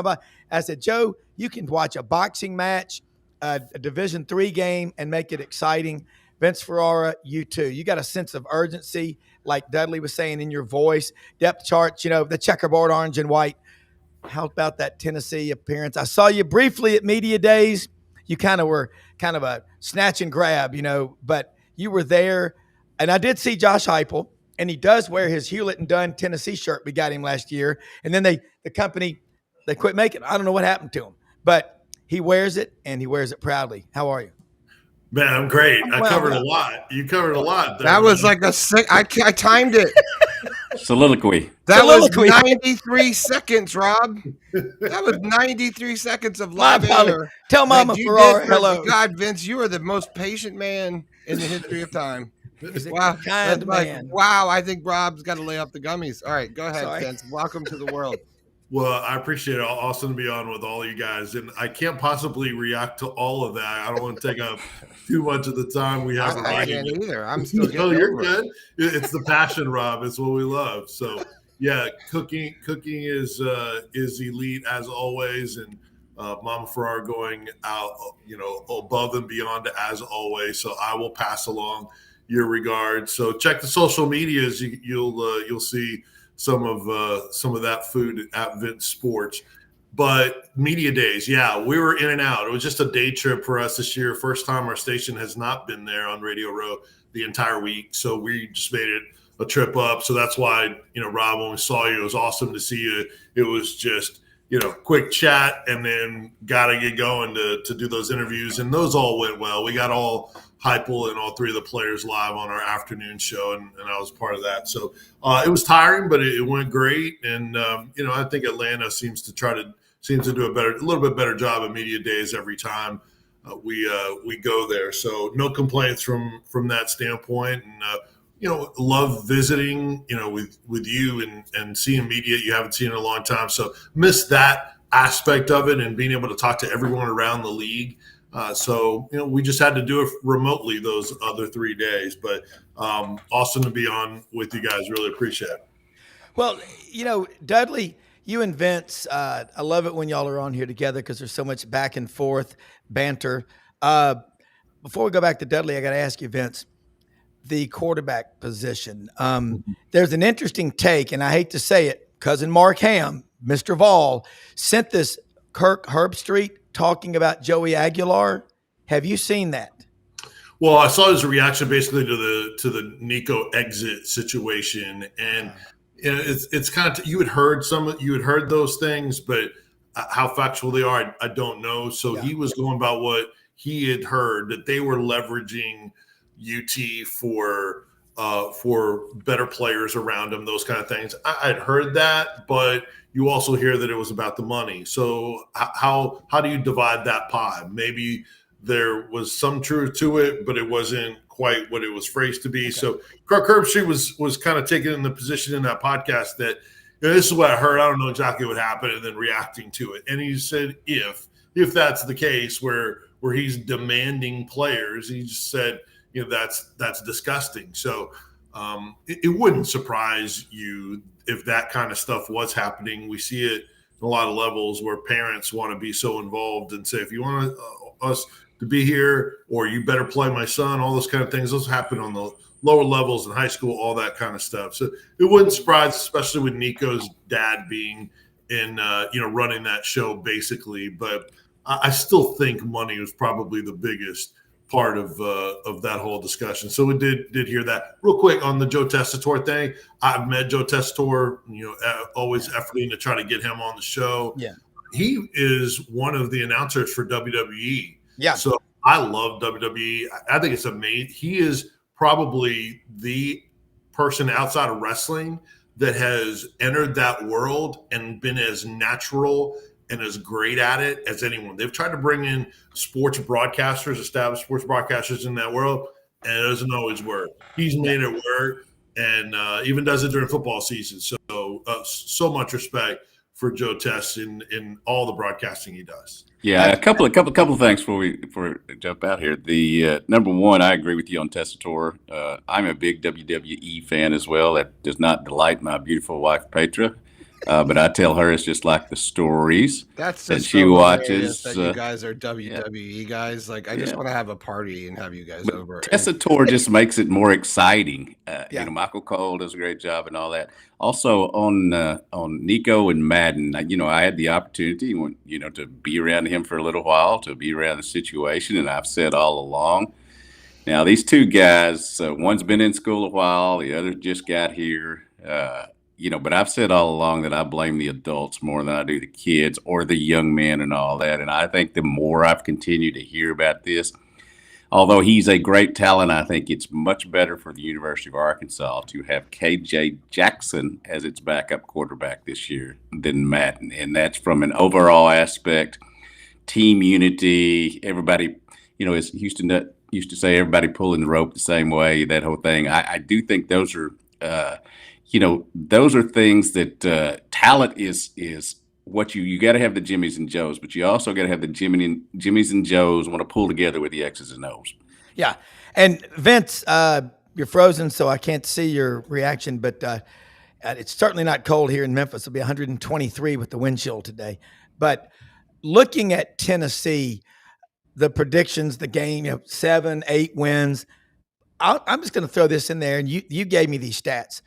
[SPEAKER 1] I said, Joe, you can watch a boxing match. a Division III game and make it exciting. Vince Ferrara, you too. You got a sense of urgency, like Dudley was saying, in your voice. Depth charts, the checkerboard, orange and white. How about that Tennessee appearance? I saw you briefly at media days. You were kind of a snatch and grab, but you were there. And I did see Josh Heupel, and he does wear his Hewlett and Dunn Tennessee shirt. We got him last year. And then the company, they quit making it. I don't know what happened to him, but he wears it, and he wears it proudly. How are you?
[SPEAKER 6] Man, I'm great. I covered a lot. You covered a lot.
[SPEAKER 4] That was like I timed it.
[SPEAKER 5] Soliloquy.
[SPEAKER 4] That was 93 seconds, Rob. That was 93 seconds of live air.
[SPEAKER 1] Tell Mama Ferrara hello.
[SPEAKER 4] God, Vince, you are the most patient man in the history of time.
[SPEAKER 1] Wow.
[SPEAKER 4] Wow, I think Rob's got to lay off the gummies. All right, go ahead, Vince. Welcome to the world.
[SPEAKER 6] Well, I appreciate it. Awesome to be on with all you guys. And I can't possibly react to all of that. I don't want to take up too much of the time we have.
[SPEAKER 4] I can't either. I'm still getting
[SPEAKER 6] you're good. It's the passion, Rob. It's what we love. So, yeah, cooking is elite as always. And Mama Ferrara going out, above and beyond as always. So I will pass along your regards. So check the social medias. You'll see some of that food at Vince Sports. But media days, yeah, we were in and out. It was just a day trip for us this year. First time our station has not been there on Radio Row the entire week. So we just made it a trip up. So that's why, Rob, when we saw you, it was awesome to see you. It was just, quick chat and then got to get going to do those interviews. And those all went well. We got all Heupel and all three of the players live on our afternoon show, and I was part of that. So it was tiring, but it went great. And I think Atlanta seems to do a little bit better job of media days every time we go there. So no complaints from that standpoint. And love visiting with you and seeing media you haven't seen in a long time. So missed that aspect of it and being able to talk to everyone around the league. So we just had to do it remotely those other 3 days, but awesome to be on with you guys. Really appreciate it.
[SPEAKER 1] Well, Dudley, you and Vince, I love it when y'all are on here together because there's so much back and forth banter. Before we go back to Dudley, I got to ask you, Vince, the quarterback position. There's an interesting take, and I hate to say it, cousin Mark Ham, Mr. Vol, sent this Kirk Herbstreit talking about Joey Aguilar. Have you seen that?
[SPEAKER 6] Well, I saw his reaction basically to the Nico exit situation, and it's kind of you had heard those things, but how factual they are, I don't know. So he was going about what he had heard, that they were leveraging UT for better players around him, those kind of things. I'd heard that, but you also hear that it was about the money. So how do you divide that pie? Maybe there was some truth to it, but it wasn't quite what it was phrased to be. Okay. So Kirk Herbstreit was kind of taking in the position in that podcast that this is what I heard. I don't know exactly what happened, and then reacting to it. And he said if that's the case where he's demanding players, he just said, that's disgusting. So it wouldn't surprise you if that kind of stuff was happening. We see it in a lot of levels where parents want to be so involved and say, if you want us to be here, or you better play my son, all those kind of things. Those happen on the lower levels in high school, all that kind of stuff. So it wouldn't surprise, especially with Nico's dad being in, running that show basically. But I still think money was probably the biggest part of that whole discussion. So we did hear that. Real quick on the Joe Tessitore thing. I've met Joe Tessitore, always efforting to try to get him on the show.
[SPEAKER 1] Yeah.
[SPEAKER 6] He is one of the announcers for WWE.
[SPEAKER 1] Yeah.
[SPEAKER 6] So I love WWE. I think it's amazing. He is probably the person outside of wrestling that has entered that world and been as natural and as great at it as anyone. They've tried to bring in sports broadcasters, established sports broadcasters in that world, and it doesn't always work. He's made it work, and even does it during football season. So, so much respect for Joe Tess in all the broadcasting he does.
[SPEAKER 5] Yeah, a couple of things before we jump out here. The number one, I agree with you on Tessitore. I'm a big WWE fan as well. That does not delight my beautiful wife Petra. But I tell her it's just like the stories
[SPEAKER 4] That's
[SPEAKER 5] that
[SPEAKER 4] just
[SPEAKER 5] she
[SPEAKER 4] so
[SPEAKER 5] watches.
[SPEAKER 4] hilarious that you guys are
[SPEAKER 5] yeah.
[SPEAKER 4] WWE guys. Like, I just
[SPEAKER 5] Yeah.
[SPEAKER 4] want to have a party and have you guys
[SPEAKER 5] But
[SPEAKER 4] over.
[SPEAKER 5] Tessitore just makes it more exciting.
[SPEAKER 1] Yeah.
[SPEAKER 5] Michael Cole does a great job and all that. Also on Nico and Madden, I had the opportunity, to be around him for a little while, to be around the situation, and I've said all along. Now these two guys, one's been in school a while, the other just got here. But I've said all along that I blame the adults more than I do the kids or the young men and all that. And I think the more I've continued to hear about this, although he's a great talent, I think it's much better for the University of Arkansas to have KJ Jackson as its backup quarterback this year than Madden. And that's from an overall aspect, team unity, everybody, as Houston Nutt used to say, everybody pulling the rope the same way, that whole thing. I do think those are, those are things that talent is what you got to have the Jimmies and Joes, but you also got to have the Jimmies and Joes want to pull together with the X's and O's.
[SPEAKER 1] Yeah. And Vince, you're frozen, so I can't see your reaction, but it's certainly not cold here in Memphis. It'll be 123 with the wind chill today. But looking at Tennessee, the predictions, the game, 7, 8 wins. I'm just going to throw this in there, and you gave me these stats.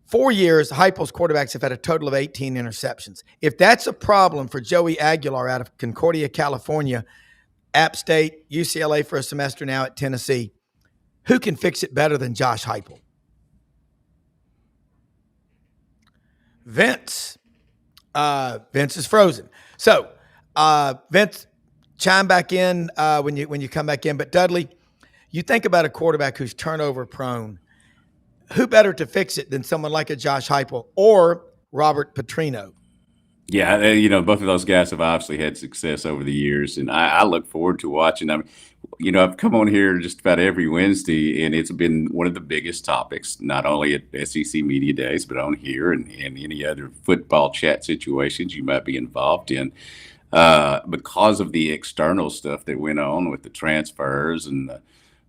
[SPEAKER 1] 4 years, Heupel's quarterbacks have had a total of 18 interceptions. If that's a problem for Joey Aguilar out of Concordia, California, App State, UCLA for a semester now at Tennessee, who can fix it better than Josh Heupel? Vince. Vince is frozen. So, Vince, chime back in when you come back in. But Dudley, you think about a quarterback who's turnover prone. Who better to fix it than someone like a Josh Heupel or Robert Petrino?
[SPEAKER 5] Yeah, both of those guys have obviously had success over the years, and I look forward to watching. I've come on here just about every Wednesday, and it's been one of the biggest topics, not only at SEC Media Days, but on here and any other football chat situations you might be involved in. Because of the external stuff that went on with the transfers and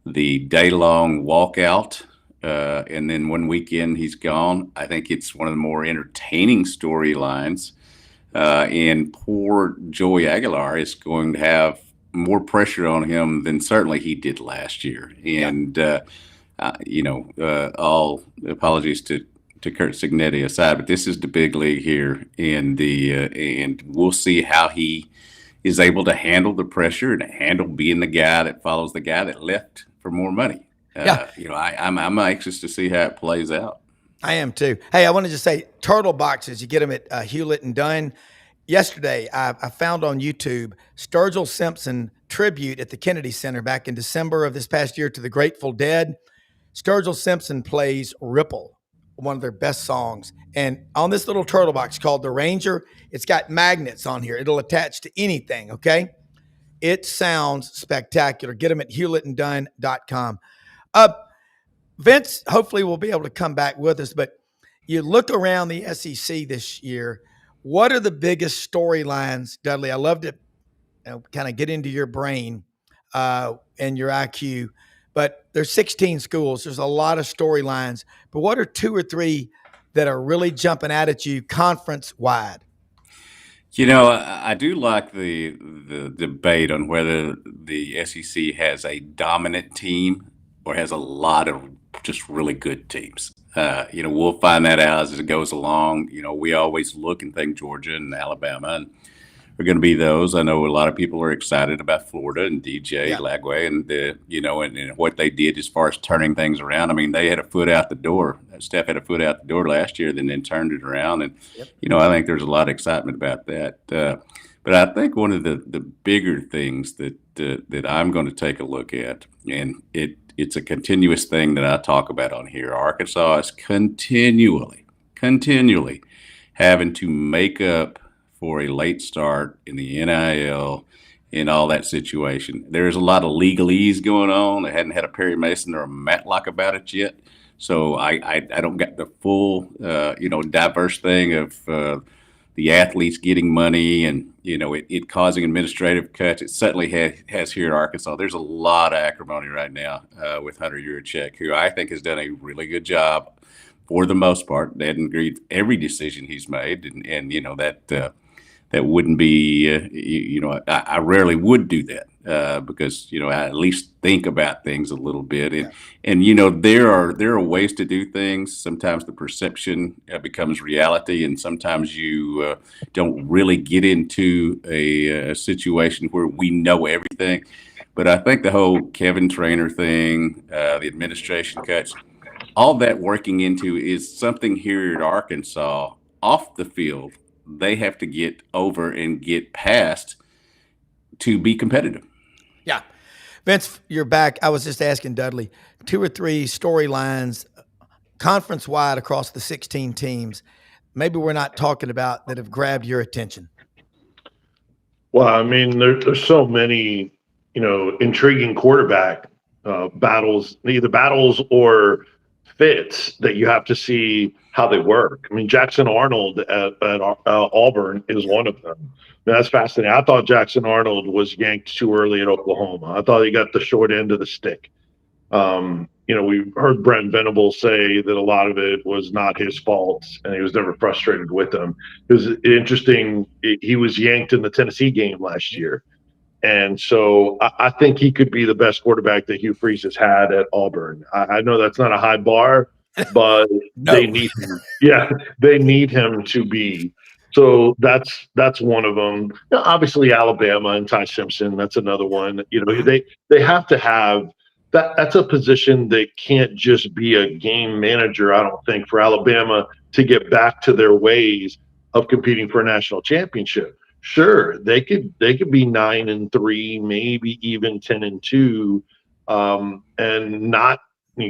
[SPEAKER 5] the day-long walkout, and then one weekend he's gone. I think it's one of the more entertaining storylines. And poor Joey Aguilar is going to have more pressure on him than certainly he did last year. And, all apologies to Kurt Signetti aside, but this is the big league here. And we'll see how he is able to handle the pressure and handle being the guy that follows the guy that left for more money. I'm anxious to see how it plays out.
[SPEAKER 1] I am too. Hey, I want to just say turtle boxes. You get them at Hewlett and Dunn. Yesterday, I found on YouTube Sturgill Simpson tribute at the Kennedy Center back in December of this past year to the Grateful Dead. Sturgill Simpson plays Ripple, one of their best songs. And on this little turtle box called the Ranger, it's got magnets on here. It'll attach to anything, okay? It sounds spectacular. Get them at hewlettanddunn.com. Vince, hopefully will be able to come back with us, but you look around the SEC this year, what are the biggest storylines, Dudley? I love to kind of get into your brain and your IQ, but there's 16 schools. There's a lot of storylines, but what are 2 or 3 that are really jumping out at you conference-wide?
[SPEAKER 5] I do like the debate on whether the SEC has a dominant team or has a lot of just really good teams. We'll find that out as it goes along. We always look and think Georgia and Alabama and are going to be those. I know a lot of people are excited about Florida and DJ Lagway and what they did as far as turning things around. I mean, they had a foot out the door. Steph had a foot out the door last year, then turned it around. And, I think there's a lot of excitement about that. But I think one of the bigger things that I'm going to take a look at, and it's a continuous thing that I talk about on here. Arkansas is continually having to make up for a late start in the NIL in all that situation. There's a lot of legalese going on. They hadn't had a Perry Mason or a Matlock about it yet. So I don't get the full, diverse thing of the athletes getting money and, it causing administrative cuts. It certainly has here at Arkansas. There's a lot of acrimony right now with Hunter Yurachek, who I think has done a really good job for the most part. They hadn't agreed with every decision he's made, and that wouldn't be, I rarely would do that because, I at least think about things a little bit. And there are ways to do things. Sometimes the perception becomes reality, and sometimes you don't really get into a situation where we know everything. But I think the whole Kevin Trainer thing, the administration cuts, all that working into is something here at Arkansas off the field they have to get over and get past to be competitive.
[SPEAKER 1] Yeah. Vince, you're back. I was just asking Dudley, 2 or 3 storylines conference-wide across the 16 teams maybe we're not talking about that have grabbed your attention.
[SPEAKER 6] Well, I mean, there's so many, intriguing quarterback battles, either battles or fits that you have to see how they work. I mean, Jackson Arnold at Auburn is one of them. That's fascinating. I thought Jackson Arnold was yanked too early at Oklahoma. I thought he got the short end of the stick. We heard Brent Venables say that a lot of it was not his fault, and he was never frustrated with them. It was interesting. He was yanked in the Tennessee game last year. And so I think he could be the best quarterback that Hugh Freeze has had at Auburn. I know that's not a high bar, but
[SPEAKER 1] No.
[SPEAKER 6] They need him. Yeah, they need him to be. So that's one of them. Obviously, Alabama and Ty Simpson, that's another one. They have to have that. That's a position that can't just be a game manager, I don't think, for Alabama to get back to their ways of competing for a national championship. Sure, they could be 9-3, maybe even 10-2, and not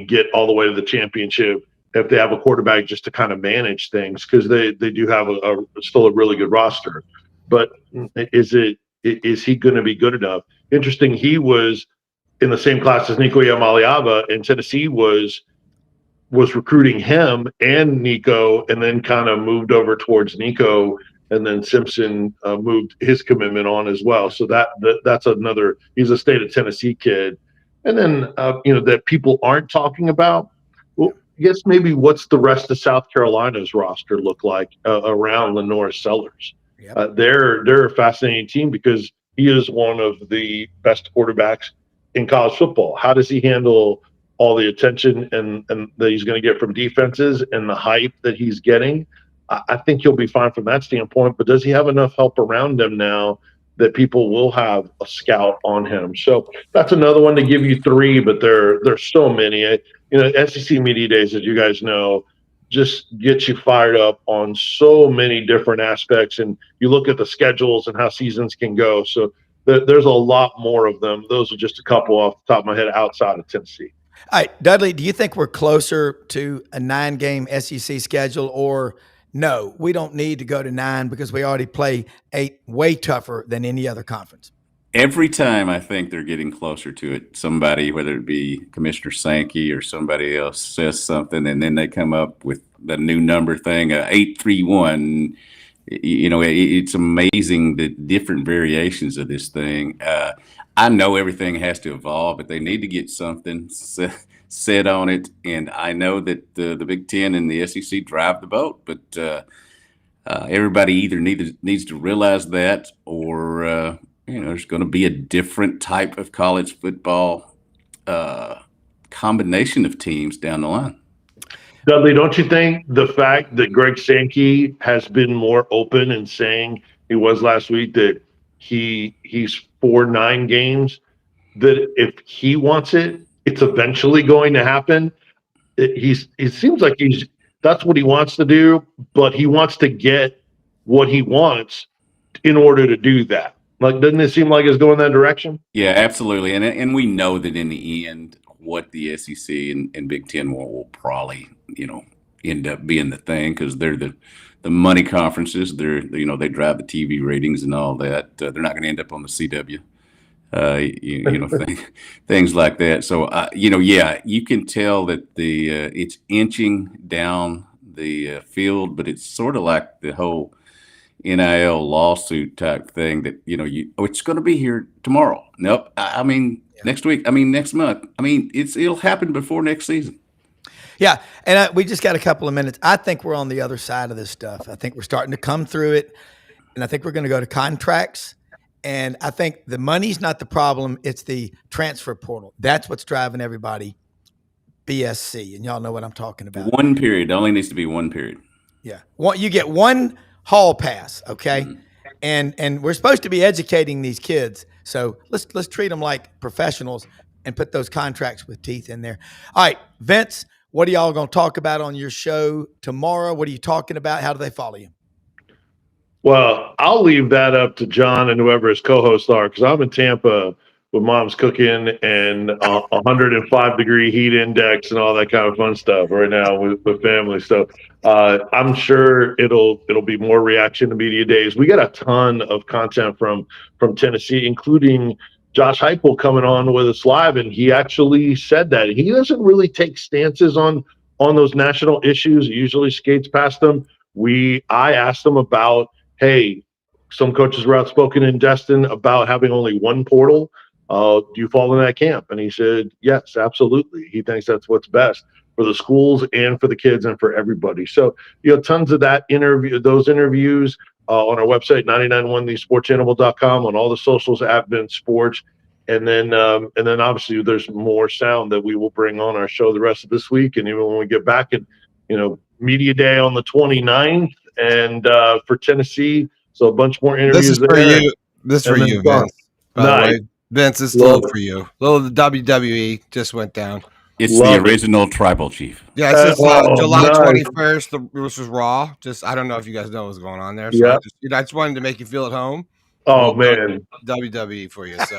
[SPEAKER 6] get all the way to the championship if they have a quarterback just to kind of manage things, because they do have still a really good roster. But is he going to be good enough? Interesting. He was in the same class as Nico Yamaliava, and Tennessee was recruiting him and Nico, and then kind of moved over towards Nico. And then Simpson moved his commitment on as well. So that's another. He's a state of Tennessee kid. And then that people aren't talking about. Well, I guess maybe what's the rest of South Carolina's roster look like around Lenore Sellers? Yep. They're a fascinating team because he is one of the best quarterbacks in college football. How does he handle all the attention and that he's going to get from defenses and the hype that he's getting? I think he'll be fine from that standpoint, but does he have enough help around him now that people will have a scout on him? So that's another one to give you 3, but there's so many. SEC Media Days, as you guys know, just gets you fired up on so many different aspects, and you look at the schedules and how seasons can go. So there's a lot more of them. Those are just a couple off the top of my head outside of Tennessee.
[SPEAKER 1] All right, Dudley, do you think we're closer to a 9-game SEC schedule, or no, we don't need to go to 9 because we already play 8 way tougher than any other conference?
[SPEAKER 5] Every time I think they're getting closer to it, somebody, whether it be Commissioner Sankey or somebody else, says something, and then they come up with the new number thing, 831. It's amazing the different variations of this thing. I know everything has to evolve, but they need to get something set on it. And I know that the Big Ten and the SEC drive the boat, but everybody either needs to realize that, or there's going to be a different type of college football combination of teams down the line.
[SPEAKER 6] Dudley, don't you think the fact that Greg Sankey has been more open in saying he was last week that he's for 9 games, that if he wants it, it's eventually going to happen? It seems like that's what he wants to do, but he wants to get what he wants in order to do that. Like, doesn't it seem like it's going that direction?
[SPEAKER 5] Yeah, absolutely. And we know that in the end, what the SEC and Big Ten will probably, end up being the thing, because they're the money conferences. They drive the TV ratings and all that. They're not going to end up on the CW, things like that. So, you can tell that it's inching down the field, but it's sort of like the whole NIL lawsuit type thing that, it's going to be here tomorrow. Nope. Next week. Next month. It'll happen before next season.
[SPEAKER 1] Yeah, and we just got a couple of minutes. I think we're on the other side of this stuff. I think we're starting to come through it, and I think we're going to go to contracts. And I think the money's not the problem; it's the transfer portal. That's what's driving everybody BSC, and y'all know what I'm talking about.
[SPEAKER 5] One period. It only needs to be one period.
[SPEAKER 1] Yeah, you get one hall pass, okay? And we're supposed to be educating these kids, so let's treat them like professionals and put those contracts with teeth in there. All right, Vince. What are y'all going to talk about on your show tomorrow? What are you talking about? How do they follow you?
[SPEAKER 6] Well, I'll leave that up to John and whoever his co-hosts are, because I'm in Tampa with Mom's Cooking and 105-degree heat index and all that kind of fun stuff right now with family. So I'm sure it'll be more reaction to media days. We got a ton of content from Tennessee, including Josh Heupel coming on with us live, and he actually said that he doesn't really take stances on those national issues. He usually skates past them. I asked him about, hey, some coaches were outspoken in Destin about having only one portal. Do you fall in that camp? And he said, yes, absolutely. He thinks that's what's best for the schools and for the kids and for everybody. So, tons of those interviews on our website, 991thesportsanimal.com, on all the socials at Vince Sports. And then obviously there's more sound that we will bring on our show the rest of this week. And even when we get back in, media day on the 29th and for Tennessee. So a bunch more interviews.
[SPEAKER 4] This is for you. This is for you, Vince. By the way, Vince, this is little for you. Little WWE just went down.
[SPEAKER 5] It's the original tribal chief.
[SPEAKER 4] Yeah, it's July 21st. This was Raw. I don't know if you guys know what's going on there. So I just wanted to make you feel at home.
[SPEAKER 6] Oh, man.
[SPEAKER 4] WWE for you. So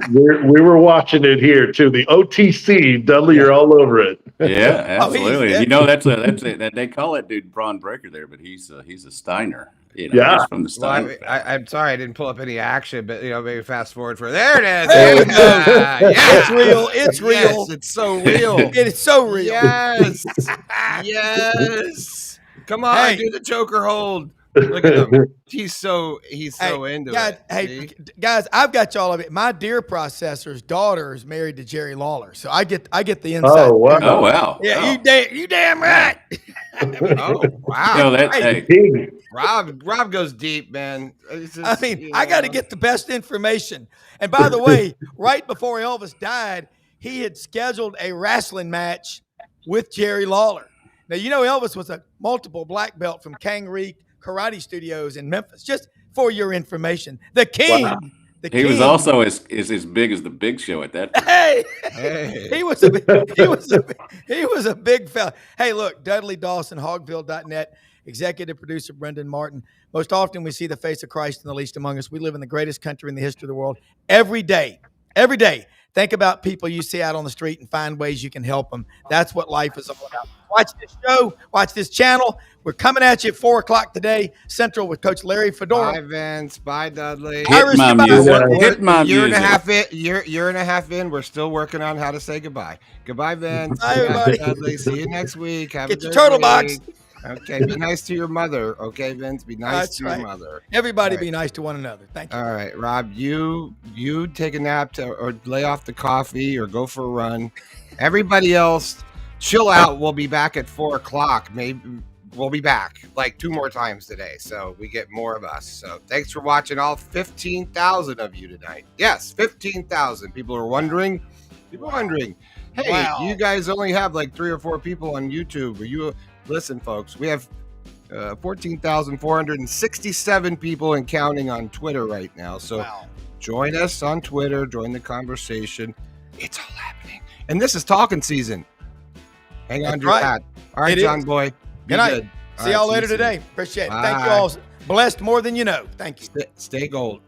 [SPEAKER 6] we were watching it here, too. The OTC, Dudley, you're all over it.
[SPEAKER 5] Yeah, absolutely. That they call it dude Braun Breaker there, but he's a Steiner. He's from the Steiner.
[SPEAKER 4] Well, I'm sorry I didn't pull up any action, but maybe fast forward for there it is. It's
[SPEAKER 1] real. It's real.
[SPEAKER 4] Yes, it's so real.
[SPEAKER 1] It's so real.
[SPEAKER 4] Yes. Yes. Come on, do the choker hold. Look at him. He's so into it.
[SPEAKER 1] Hey, guys, I've got y'all of it. My deer processor's daughter is married to Jerry Lawler, so I get the inside.
[SPEAKER 6] Oh wow!
[SPEAKER 5] Oh wow!
[SPEAKER 1] Yeah, you damn right.
[SPEAKER 4] Oh wow! Rob goes deep, man.
[SPEAKER 1] I got to get the best information. And by the way, right before Elvis died, he had scheduled a wrestling match with Jerry Lawler. Now Elvis was a multiple black belt from Kangaroo Karate Studios in Memphis. Just for your information, the king. Wow.
[SPEAKER 5] He was also as big as the Big Show at that point.
[SPEAKER 1] Hey. He was a big fella. Hey, look, Dudley Dawson, Hogville.net, executive producer Brendan Martin. Most often we see the face of Christ in the least among us. We live in the greatest country in the history of the world. Every day, think about people you see out on the street and find ways you can help them. That's what life is all about. Watch this show. Watch this channel. We're coming at you at 4 o'clock today, Central, with Coach Larry Fedora.
[SPEAKER 4] Bye, Vince. Bye, Dudley.
[SPEAKER 5] Hit my music.
[SPEAKER 4] Year and a half in, we're still working on how to say goodbye. Goodbye, Vince.
[SPEAKER 1] Bye, everybody.
[SPEAKER 4] Dudley. See you next week.
[SPEAKER 1] Get your turtle box.
[SPEAKER 4] Okay, be nice to your mother. Okay, Vince, be nice to your mother.
[SPEAKER 1] Everybody be nice to one another. Thank you.
[SPEAKER 4] All right, Rob, you take a nap or lay off the coffee or go for a run. Everybody else, chill out. We'll be back at 4 o'clock. Maybe we'll be back like 2 more times today, so we get more of us. So thanks for watching, all 15,000 of you tonight. Yes, 15,000. People are wondering. Hey, you guys only have like 3 or 4 people on YouTube. Listen, folks, we have 14,467 people and counting on Twitter right now. So join us on Twitter. Join the conversation. It's all happening. And this is talking season. Hang on to your hat. All right, John Boy.
[SPEAKER 1] Good night. See y'all later today. Appreciate it. Thank you all. Blessed more than you know. Thank you.
[SPEAKER 4] Stay gold.